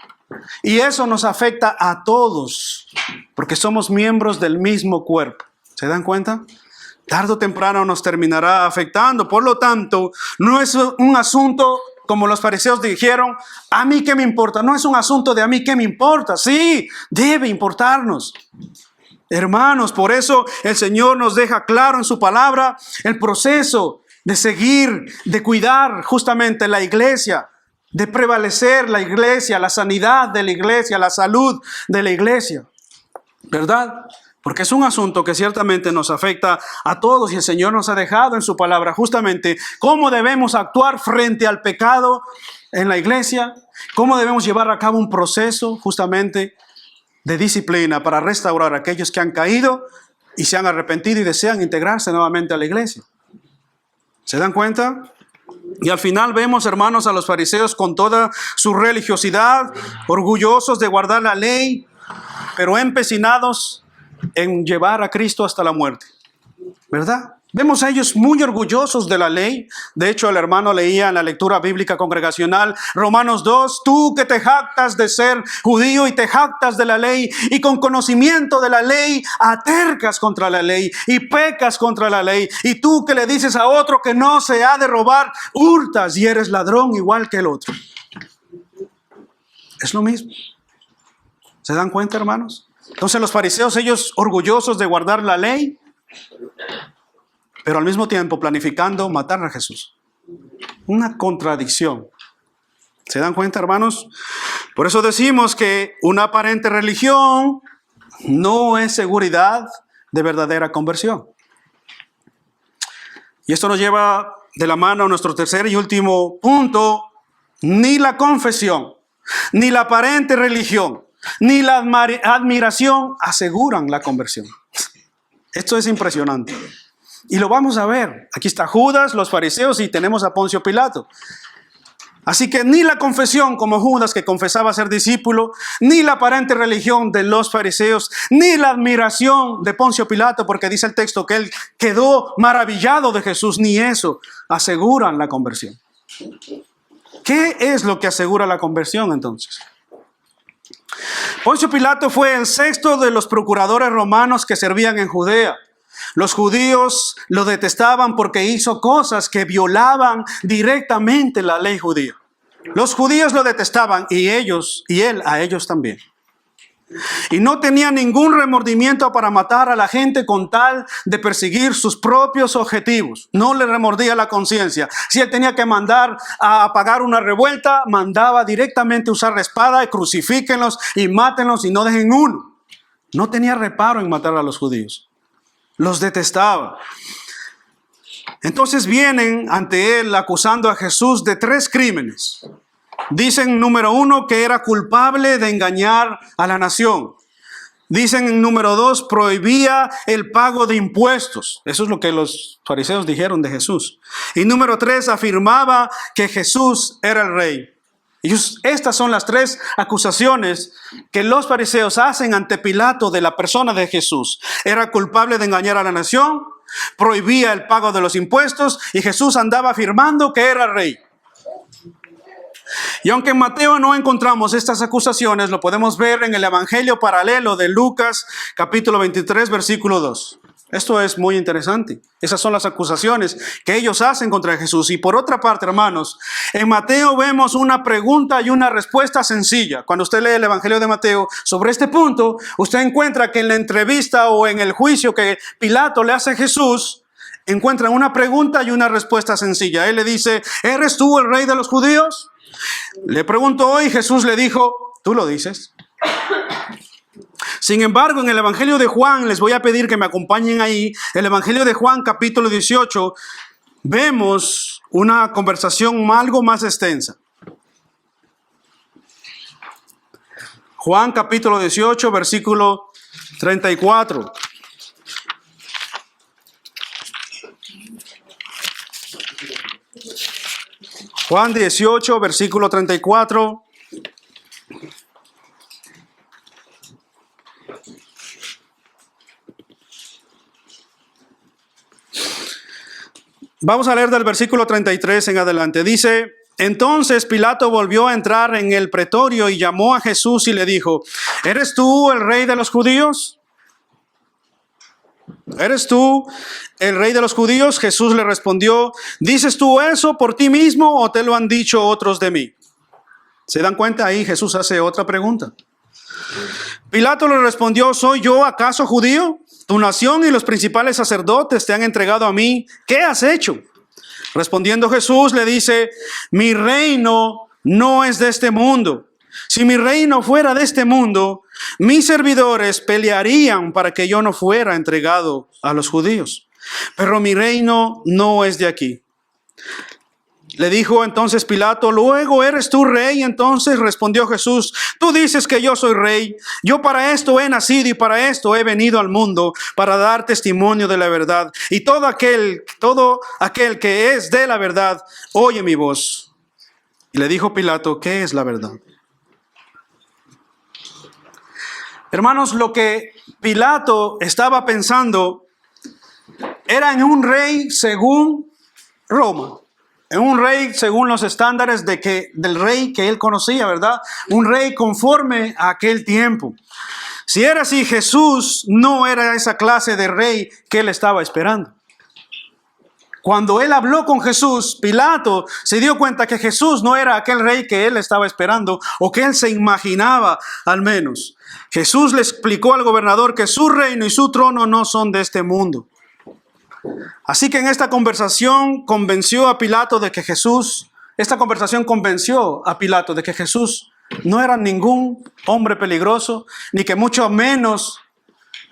Y eso nos afecta a todos, porque somos miembros del mismo cuerpo. ¿Se dan cuenta? Tarde o temprano nos terminará afectando. Por lo tanto, no es un asunto, como los fariseos dijeron, ¿a mí qué me importa? No es un asunto de a mí qué me importa. Sí, debe importarnos. Hermanos, por eso el Señor nos deja claro en su palabra el proceso de seguir, de cuidar justamente la iglesia, de prevalecer la iglesia, la sanidad de la iglesia, la salud de la iglesia, ¿verdad? Porque es un asunto que ciertamente nos afecta a todos y el Señor nos ha dejado en su palabra justamente cómo debemos actuar frente al pecado en la iglesia, cómo debemos llevar a cabo un proceso justamente de disciplina para restaurar a aquellos que han caído y se han arrepentido y desean integrarse nuevamente a la iglesia. ¿Se dan cuenta? Y al final vemos, hermanos, a los fariseos con toda su religiosidad, orgullosos de guardar la ley, pero empecinados en llevar a Cristo hasta la muerte, ¿verdad? Vemos a ellos muy orgullosos de la ley. De hecho, el hermano leía en la lectura bíblica congregacional Romanos 2, tú que te jactas de ser judío y te jactas de la ley y con conocimiento de la ley atercas contra la ley y pecas contra la ley, y tú que le dices a otro que no se ha de robar, hurtas y eres ladrón igual que el otro. Es lo mismo. ¿Se dan cuenta, hermanos? Entonces los fariseos, ellos orgullosos de guardar la ley, pero al mismo tiempo planificando matar a Jesús. Una contradicción. ¿Se dan cuenta, hermanos? Por eso decimos que una aparente religión no es seguridad de verdadera conversión. Y esto nos lleva de la mano a nuestro tercer y último punto. Ni la confesión, ni la aparente religión, ni la admiración aseguran la conversión. Esto es impresionante. Y lo vamos a ver. Aquí está Judas, los fariseos y tenemos a Poncio Pilato. Así que ni la confesión como Judas, que confesaba ser discípulo, ni la aparente religión de los fariseos, ni la admiración de Poncio Pilato, porque dice el texto que él quedó maravillado de Jesús, ni eso aseguran la conversión. ¿Qué es lo que asegura la conversión entonces? Poncio Pilato fue el sexto de los procuradores romanos que servían en Judea. Los judíos lo detestaban porque hizo cosas que violaban directamente la ley judía. Los judíos lo detestaban y él a ellos también. Y no tenía ningún remordimiento para matar a la gente con tal de perseguir sus propios objetivos. No le remordía la conciencia. Si él tenía que mandar a apagar una revuelta, mandaba directamente usar la espada y crucifíquenlos y mátenlos y no dejen uno. No tenía reparo en matar a los judíos. Los detestaba. Entonces vienen ante él acusando a Jesús de 3 crímenes. Dicen, número 1, que era culpable de engañar a la nación. Dicen, número 2, prohibía el pago de impuestos. Eso es lo que los fariseos dijeron de Jesús. Y número 3, afirmaba que Jesús era el rey. Y estas son las 3 acusaciones que los fariseos hacen ante Pilato de la persona de Jesús. Era culpable de engañar a la nación, prohibía el pago de los impuestos y Jesús andaba afirmando que era rey. Y aunque en Mateo no encontramos estas acusaciones, lo podemos ver en el Evangelio paralelo de Lucas, capítulo 23, versículo 2. Esto es muy interesante. Esas son las acusaciones que ellos hacen contra Jesús. Y por otra parte, hermanos, en Mateo vemos una pregunta y una respuesta sencilla. Cuando usted lee el Evangelio de Mateo sobre este punto, usted encuentra que en la entrevista o en el juicio que Pilato le hace a Jesús, encuentra una pregunta y una respuesta sencilla. Él le dice, ¿eres tú el rey de los judíos? Le preguntó y Jesús le dijo, ¿tú lo dices? Sin embargo, en el Evangelio de Juan, les voy a pedir que me acompañen ahí, el Evangelio de Juan, capítulo 18, vemos una conversación algo más extensa. Juan, capítulo 18, versículo 34. Juan 18, versículo 34. Vamos a leer del versículo 33 en adelante. Dice, entonces Pilato volvió a entrar en el pretorio y llamó a Jesús y le dijo, ¿eres tú el rey de los judíos? ¿Eres tú el rey de los judíos? Jesús le respondió, ¿dices tú eso por ti mismo o te lo han dicho otros de mí? ¿Se dan cuenta? Ahí Jesús hace otra pregunta. Pilato le respondió, ¿soy yo acaso judío? Tu nación y los principales sacerdotes te han entregado a mí. ¿Qué has hecho? Respondiendo Jesús le dice, mi reino no es de este mundo. Si mi reino fuera de este mundo, mis servidores pelearían para que yo no fuera entregado a los judíos. Pero mi reino no es de aquí. Le dijo entonces Pilato, ¿luego eres tú rey? Entonces respondió Jesús, tú dices que yo soy rey. Yo para esto he nacido y para esto he venido al mundo, para dar testimonio de la verdad. Y todo aquel que es de la verdad, oye mi voz. Y le dijo Pilato, ¿qué es la verdad? Hermanos, lo que Pilato estaba pensando era en un rey según Roma. En un rey según los estándares del rey que él conocía, ¿verdad? Un rey conforme a aquel tiempo. Si era así, Jesús no era esa clase de rey que él estaba esperando. Cuando él habló con Jesús, Pilato se dio cuenta que Jesús no era aquel rey que él estaba esperando o que él se imaginaba al menos. Jesús le explicó al gobernador que su reino y su trono no son de este mundo. Así que en esta conversación convenció a Pilato de que Jesús no era ningún hombre peligroso, ni que mucho menos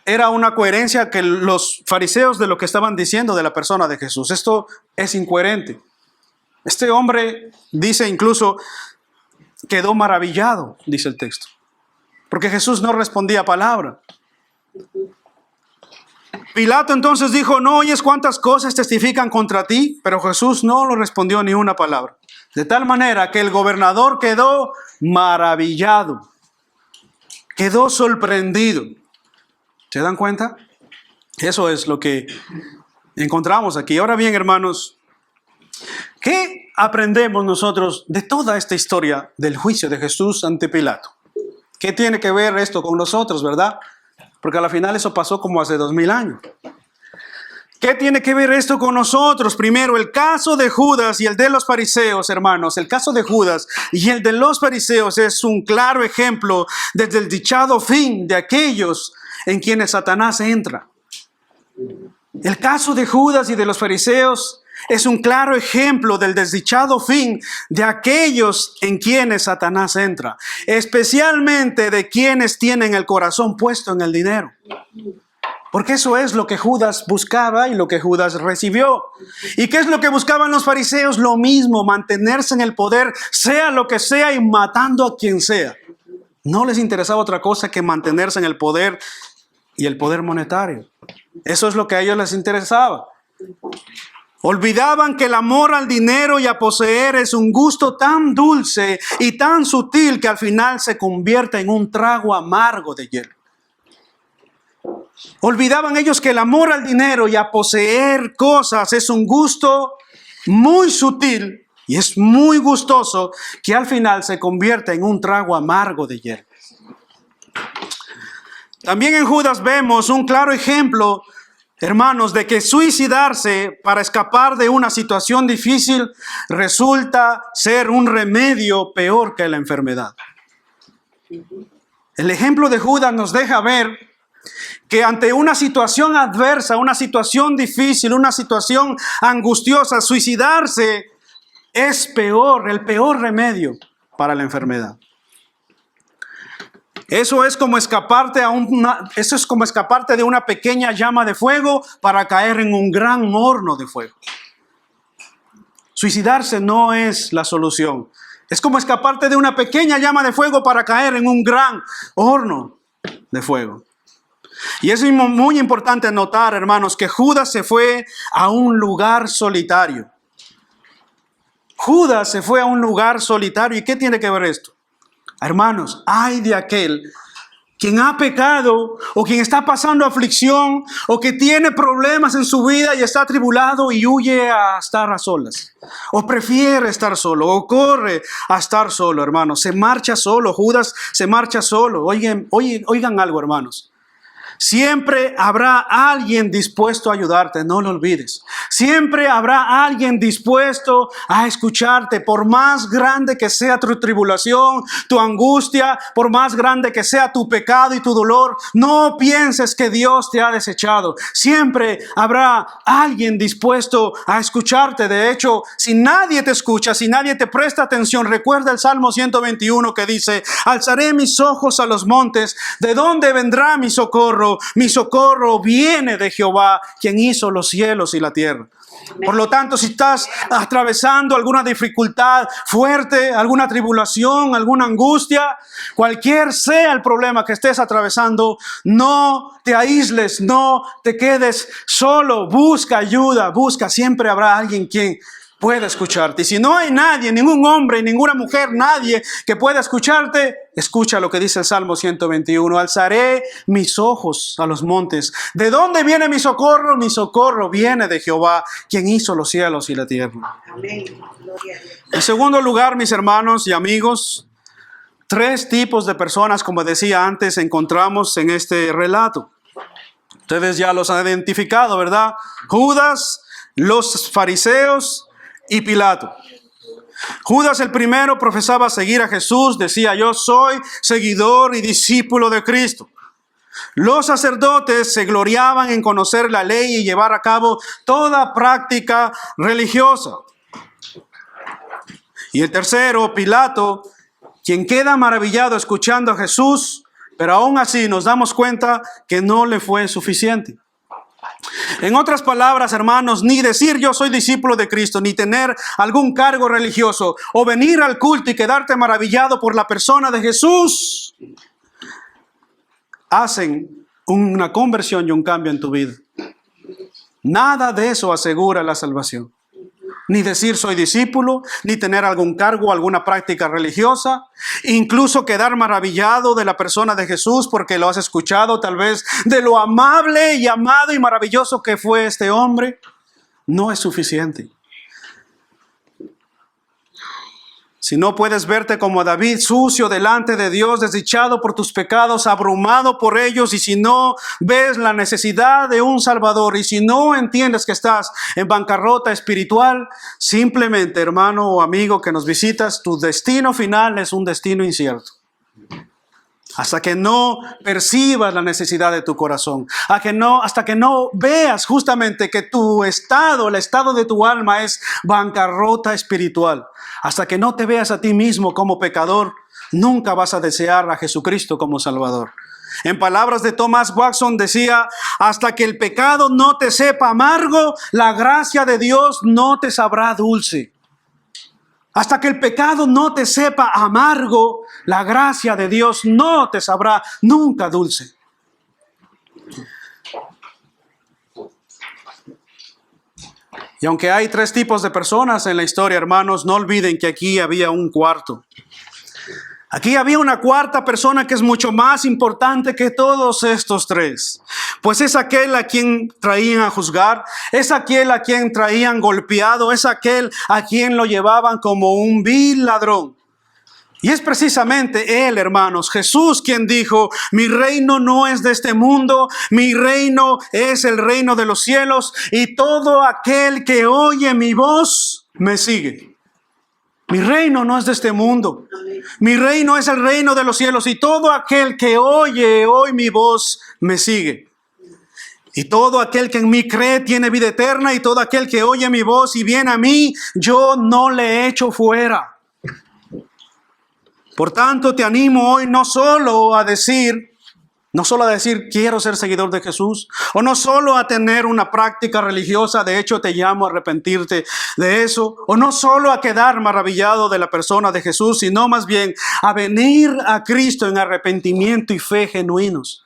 era una coherencia que los fariseos de lo que estaban diciendo de la persona de Jesús. Esto es incoherente. Este hombre dice incluso, quedó maravillado, dice el texto, porque Jesús no respondía palabra. Pilato entonces dijo, ¿no oyes cuántas cosas testifican contra ti? Pero Jesús no le respondió ni una palabra. De tal manera que el gobernador quedó maravillado, quedó sorprendido. ¿Se dan cuenta? Eso es lo que encontramos aquí. Ahora bien, hermanos, ¿qué aprendemos nosotros de toda esta historia del juicio de Jesús ante Pilato? ¿Qué tiene que ver esto con nosotros, verdad? Porque al final eso pasó como hace 2000 años. ¿Qué tiene que ver esto con nosotros? Primero, el caso de Judas y el de los fariseos, hermanos. El caso de Judas y el de los fariseos es un claro ejemplo desde el desdichado fin de aquellos en quienes Satanás entra. El caso de Judas y de los fariseos es un claro ejemplo del desdichado fin de aquellos en quienes Satanás entra, especialmente de quienes tienen el corazón puesto en el dinero. Porque eso es lo que Judas buscaba y lo que Judas recibió. ¿Y qué es lo que buscaban los fariseos? Lo mismo, mantenerse en el poder, sea lo que sea y matando a quien sea. No les interesaba otra cosa que mantenerse en el poder y el poder monetario. Eso es lo que a ellos les interesaba. Olvidaban que el amor al dinero y a poseer es un gusto tan dulce y tan sutil que al final se convierte en un trago amargo de hielo. Olvidaban ellos que el amor al dinero y a poseer cosas es un gusto muy sutil y es muy gustoso que al final se convierte en un trago amargo de hielo. También en Judas vemos un claro ejemplo, hermanos, de que suicidarse para escapar de una situación difícil resulta ser un remedio peor que la enfermedad. El ejemplo de Judas nos deja ver que ante una situación adversa, una situación difícil, una situación angustiosa, suicidarse es peor, el peor remedio para la enfermedad. Eso es como escaparte de una pequeña llama de fuego para caer en un gran horno de fuego. Suicidarse no es la solución. Es como escaparte de una pequeña llama de fuego para caer en un gran horno de fuego. Y es muy importante notar, hermanos, que Judas se fue a un lugar solitario. Judas se fue a un lugar solitario. ¿Y qué tiene que ver esto? Hermanos, ay de aquel quien ha pecado o quien está pasando aflicción o que tiene problemas en su vida y está atribulado y huye a estar a solas. O prefiere estar solo o corre a estar solo, hermanos. Se marcha solo. Judas se marcha solo. Oigan algo, hermanos. Siempre habrá alguien dispuesto a ayudarte, no lo olvides. Siempre habrá alguien dispuesto a escucharte, por más grande que sea tu tribulación, tu angustia, por más grande que sea tu pecado y tu dolor. No pienses que Dios te ha desechado. Siempre habrá alguien dispuesto a escucharte. De hecho, si nadie te escucha, si nadie te presta atención, recuerda el Salmo 121 que dice: alzaré mis ojos a los montes, ¿de dónde vendrá mi socorro? Mi socorro viene de Jehová, quien hizo los cielos y la tierra. Por lo tanto, si estás atravesando alguna dificultad fuerte, alguna tribulación, alguna angustia, cualquier sea el problema que estés atravesando, no te aísles, no te quedes solo. Busca ayuda, busca. Siempre habrá alguien quien pueda escucharte. Y si no hay nadie, ningún hombre, ninguna mujer, nadie que pueda escucharte, escucha lo que dice el Salmo 121. Alzaré mis ojos a los montes. ¿De dónde viene mi socorro? Mi socorro viene de Jehová, quien hizo los cielos y la tierra. Amén. En segundo lugar, mis hermanos y amigos, tres tipos de personas, como decía antes, encontramos en este relato. Ustedes ya los han identificado, ¿verdad? Judas, los fariseos y Pilato. Judas el primero profesaba seguir a Jesús, decía: yo soy seguidor y discípulo de Cristo. Los sacerdotes se gloriaban en conocer la ley y llevar a cabo toda práctica religiosa. Y el tercero, Pilato, quien queda maravillado escuchando a Jesús, pero aún así nos damos cuenta que no le fue suficiente. En otras palabras, hermanos, ni decir yo soy discípulo de Cristo, ni tener algún cargo religioso, o venir al culto y quedarte maravillado por la persona de Jesús, hacen una conversión y un cambio en tu vida. Nada de eso asegura la salvación. Ni decir soy discípulo, ni tener algún cargo, alguna práctica religiosa, incluso quedar maravillado de la persona de Jesús porque lo has escuchado tal vez de lo amable y amado y maravilloso que fue este hombre, no es suficiente. Si no puedes verte como David, sucio delante de Dios, desdichado por tus pecados, abrumado por ellos, y si no ves la necesidad de un Salvador, y si no entiendes que estás en bancarrota espiritual, simplemente, hermano o amigo que nos visitas, tu destino final es un destino incierto. Hasta que no percibas la necesidad de tu corazón, hasta que no veas justamente que tu estado, el estado de tu alma es bancarrota espiritual, hasta que no te veas a ti mismo como pecador, nunca vas a desear a Jesucristo como Salvador. En palabras de Thomas Watson decía, hasta que el pecado no te sepa amargo, la gracia de Dios no te sabrá dulce. Hasta que el pecado no te sepa amargo, la gracia de Dios no te sabrá nunca dulce. Y aunque hay 3 tipos de personas en la historia, hermanos, no olviden que aquí había un cuarto. Aquí había una cuarta persona que es mucho más importante que todos estos 3. Pues es aquel a quien traían a juzgar, es aquel a quien traían golpeado, es aquel a quien lo llevaban como un vil ladrón. Y es precisamente él, hermanos, Jesús, quien dijo, mi reino no es de este mundo, mi reino es el reino de los cielos, y todo aquel que oye mi voz me sigue. Mi reino no es de este mundo. Mi reino es el reino de los cielos, y todo aquel que oye hoy mi voz me sigue. Y todo aquel que en mí cree tiene vida eterna, y todo aquel que oye mi voz y viene a mí, yo no le echo fuera. Por tanto, te animo hoy no solo a decir quiero ser seguidor de Jesús, o no solo a tener una práctica religiosa, de hecho te llamo a arrepentirte de eso, o no solo a quedar maravillado de la persona de Jesús, sino más bien a venir a Cristo en arrepentimiento y fe genuinos.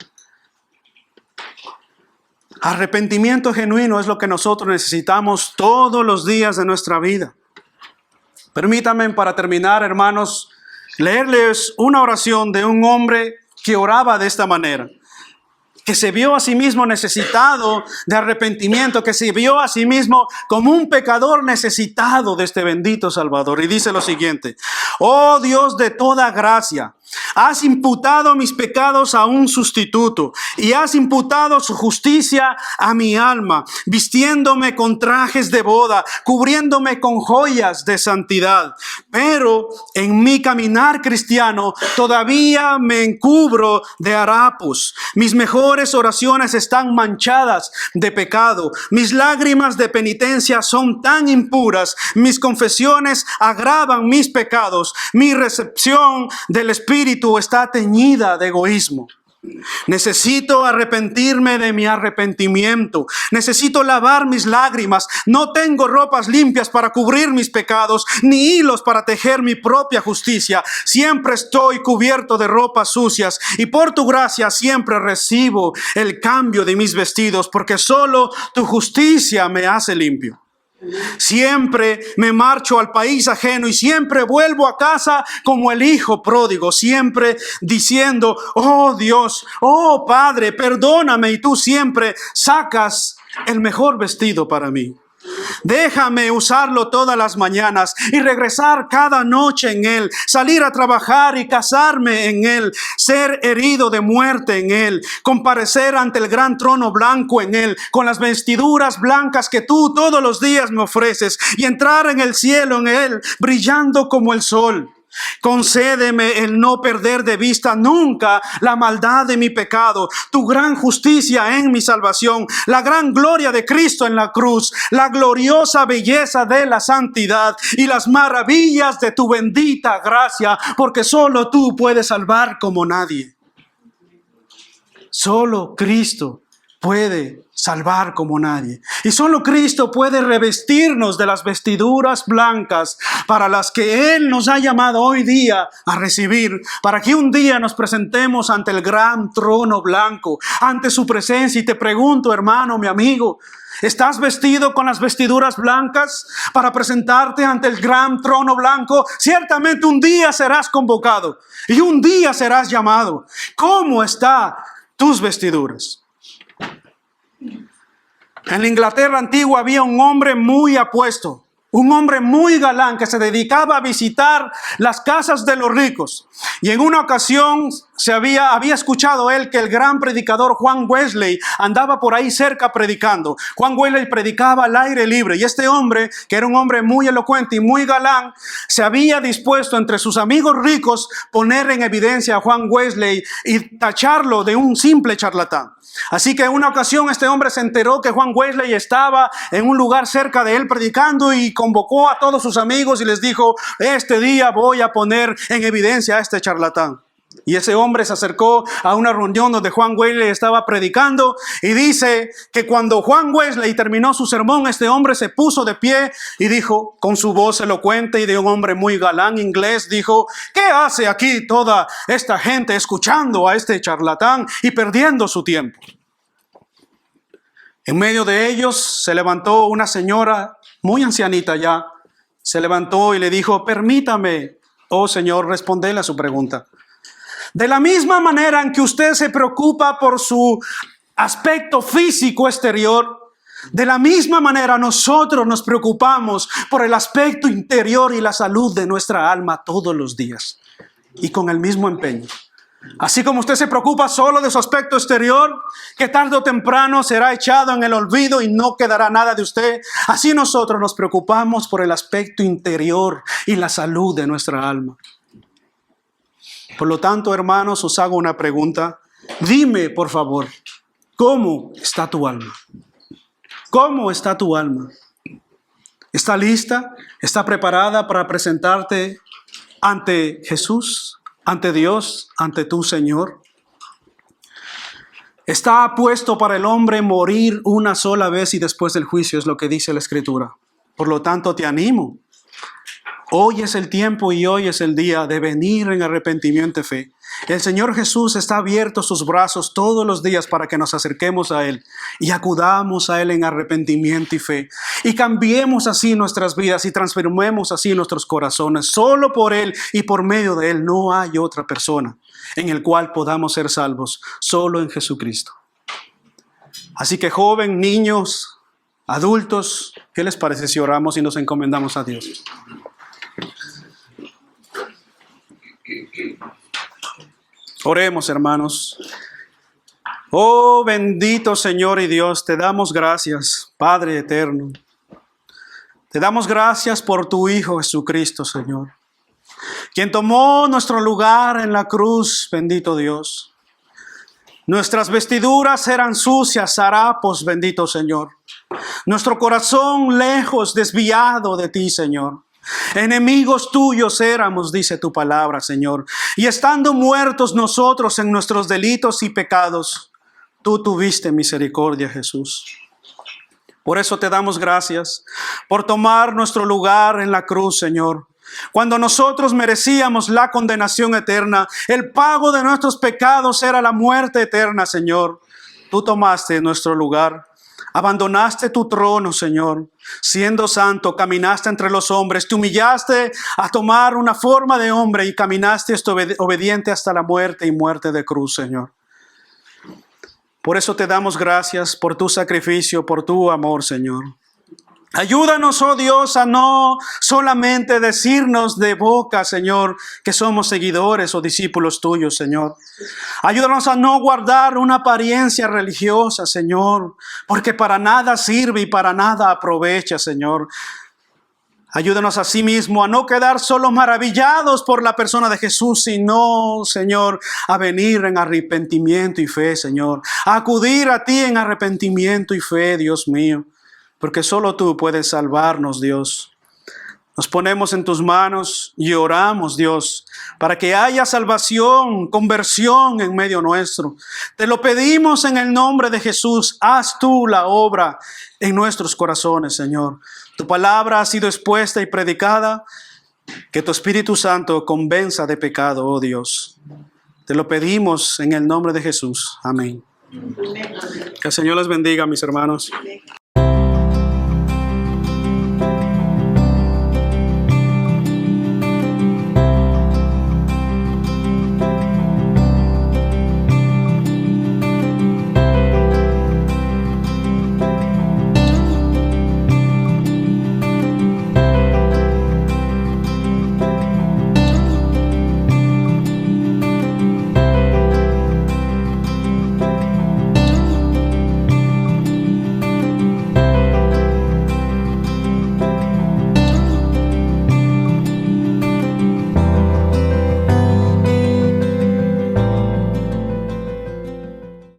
Arrepentimiento genuino es lo que nosotros necesitamos todos los días de nuestra vida. Permítanme, para terminar, hermanos, leerles una oración de un hombre que oraba de esta manera, que se vio a sí mismo necesitado de arrepentimiento, que se vio a sí mismo como un pecador necesitado de este bendito Salvador. Y dice lo siguiente: oh Dios de toda gracia, has imputado mis pecados a un sustituto y has imputado su justicia a mi alma, vistiéndome con trajes de boda, cubriéndome con joyas de santidad. Pero en mi caminar cristiano todavía me encubro de harapos. Mis mejores oraciones están manchadas de pecado. Mis lágrimas de penitencia son tan impuras. Mis confesiones agravan mis pecados. Mi recepción del Espíritu está teñida de egoísmo. Necesito arrepentirme de mi arrepentimiento. Necesito lavar mis lágrimas. No tengo ropas limpias para cubrir mis pecados, ni hilos para tejer mi propia justicia. Siempre estoy cubierto de ropas sucias, y por tu gracia siempre recibo el cambio de mis vestidos, porque solo tu justicia me hace limpio. Siempre me marcho al país ajeno y siempre vuelvo a casa como el hijo pródigo, siempre diciendo, oh Dios, oh Padre, perdóname, y tú siempre sacas el mejor vestido para mí. Déjame usarlo todas las mañanas y regresar cada noche en él, salir a trabajar y casarme en él, ser herido de muerte en él, comparecer ante el gran trono blanco en él, con las vestiduras blancas que tú todos los días me ofreces, y entrar en el cielo en él, brillando como el sol. Concédeme el no perder de vista nunca la maldad de mi pecado, tu gran justicia en mi salvación, la gran gloria de Cristo en la cruz, la gloriosa belleza de la santidad y las maravillas de tu bendita gracia, porque solo tú puedes salvar como nadie. Solo Cristo puede salvar como nadie. Y solo Cristo puede revestirnos de las vestiduras blancas para las que Él nos ha llamado hoy día a recibir, para que un día nos presentemos ante el gran trono blanco, ante su presencia. Y te pregunto, hermano, mi amigo, ¿estás vestido con las vestiduras blancas para presentarte ante el gran trono blanco? Ciertamente un día serás convocado y un día serás llamado. ¿Cómo están tus vestiduras? En la Inglaterra antigua había un hombre muy apuesto. un hombre muy galán que se dedicaba a visitar las casas de los ricos. Y en una ocasión había escuchado él que el gran predicador Juan Wesley andaba por ahí cerca predicando. Juan Wesley predicaba al aire libre, y este hombre, que era un hombre muy elocuente y muy galán, se había dispuesto entre sus amigos ricos poner en evidencia a Juan Wesley y tacharlo de un simple charlatán. Así que en una ocasión este hombre se enteró que Juan Wesley estaba en un lugar cerca de él predicando, y convocó a todos sus amigos y les dijo: este día voy a poner en evidencia a este charlatán. Y ese hombre se acercó a una reunión donde Juan Wesley estaba predicando, y dice que cuando Juan Wesley terminó su sermón, este hombre se puso de pie y dijo con su voz elocuente y de un hombre muy galán inglés, dijo: ¿qué hace aquí toda esta gente escuchando a este charlatán y perdiendo su tiempo? En medio de ellos se levantó una señora muy ancianita ya, se levantó y le dijo: permítame, oh Señor, responderle a su pregunta. De la misma manera en que usted se preocupa por su aspecto físico exterior, de la misma manera nosotros nos preocupamos por el aspecto interior y la salud de nuestra alma todos los días, y con el mismo empeño. Así como usted se preocupa solo de su aspecto exterior, que tarde o temprano será echado en el olvido y no quedará nada de usted, así nosotros nos preocupamos por el aspecto interior y la salud de nuestra alma. Por lo tanto, hermanos, os hago una pregunta. Dime, por favor, ¿cómo está tu alma? ¿Cómo está tu alma? ¿Está lista? ¿Está preparada para presentarte ante Jesús? ¿Ante Dios? ¿Ante tu Señor? Está puesto para el hombre morir una sola vez y después del juicio, es lo que dice la Escritura. Por lo tanto, te animo. Hoy es el tiempo y hoy es el día de venir en arrepentimiento y fe. El Señor Jesús está abierto sus brazos todos los días para que nos acerquemos a Él y acudamos a Él en arrepentimiento y fe. Y cambiemos así nuestras vidas y transformemos así nuestros corazones. Solo por Él y por medio de Él no hay otra persona en el cual podamos ser salvos. Solo en Jesucristo. Así que joven, niños, adultos, ¿qué les parece si oramos y nos encomendamos a Dios? Oremos, hermanos. Oh, bendito Señor y Dios, te damos gracias, Padre eterno. Te damos gracias por tu Hijo Jesucristo, Señor, quien tomó nuestro lugar en la cruz, bendito Dios. Nuestras vestiduras eran sucias, harapos, bendito Señor. Nuestro corazón lejos, desviado de ti, Señor. Enemigos tuyos éramos, dice tu palabra, Señor. Y estando muertos nosotros en nuestros delitos y pecados, tú tuviste misericordia, Jesús. Por eso te damos gracias por tomar nuestro lugar en la cruz, Señor. Cuando nosotros merecíamos la condenación eterna, el pago de nuestros pecados era la muerte eterna, Señor. Tú tomaste nuestro lugar. Abandonaste tu trono, Señor. Siendo santo, caminaste entre los hombres. Te humillaste a tomar una forma de hombre y caminaste obediente hasta la muerte y muerte de cruz, Señor. Por eso te damos gracias por tu sacrificio, por tu amor, Señor. Ayúdanos, oh Dios, a no solamente decirnos de boca, Señor, que somos seguidores o discípulos tuyos, Señor. Ayúdanos a no guardar una apariencia religiosa, Señor, porque para nada sirve y para nada aprovecha, Señor. Ayúdanos a sí mismo a no quedar solo maravillados por la persona de Jesús, sino, Señor, a venir en arrepentimiento y fe, Señor. A acudir a ti en arrepentimiento y fe, Dios mío. Porque solo tú puedes salvarnos, Dios. Nos ponemos en tus manos y oramos, Dios, para que haya salvación, conversión en medio nuestro. Te lo pedimos en el nombre de Jesús. Haz tú la obra en nuestros corazones, Señor. Tu palabra ha sido expuesta y predicada. Que tu Espíritu Santo convenza de pecado, oh Dios. Te lo pedimos en el nombre de Jesús. Amén. Que el Señor les bendiga, mis hermanos.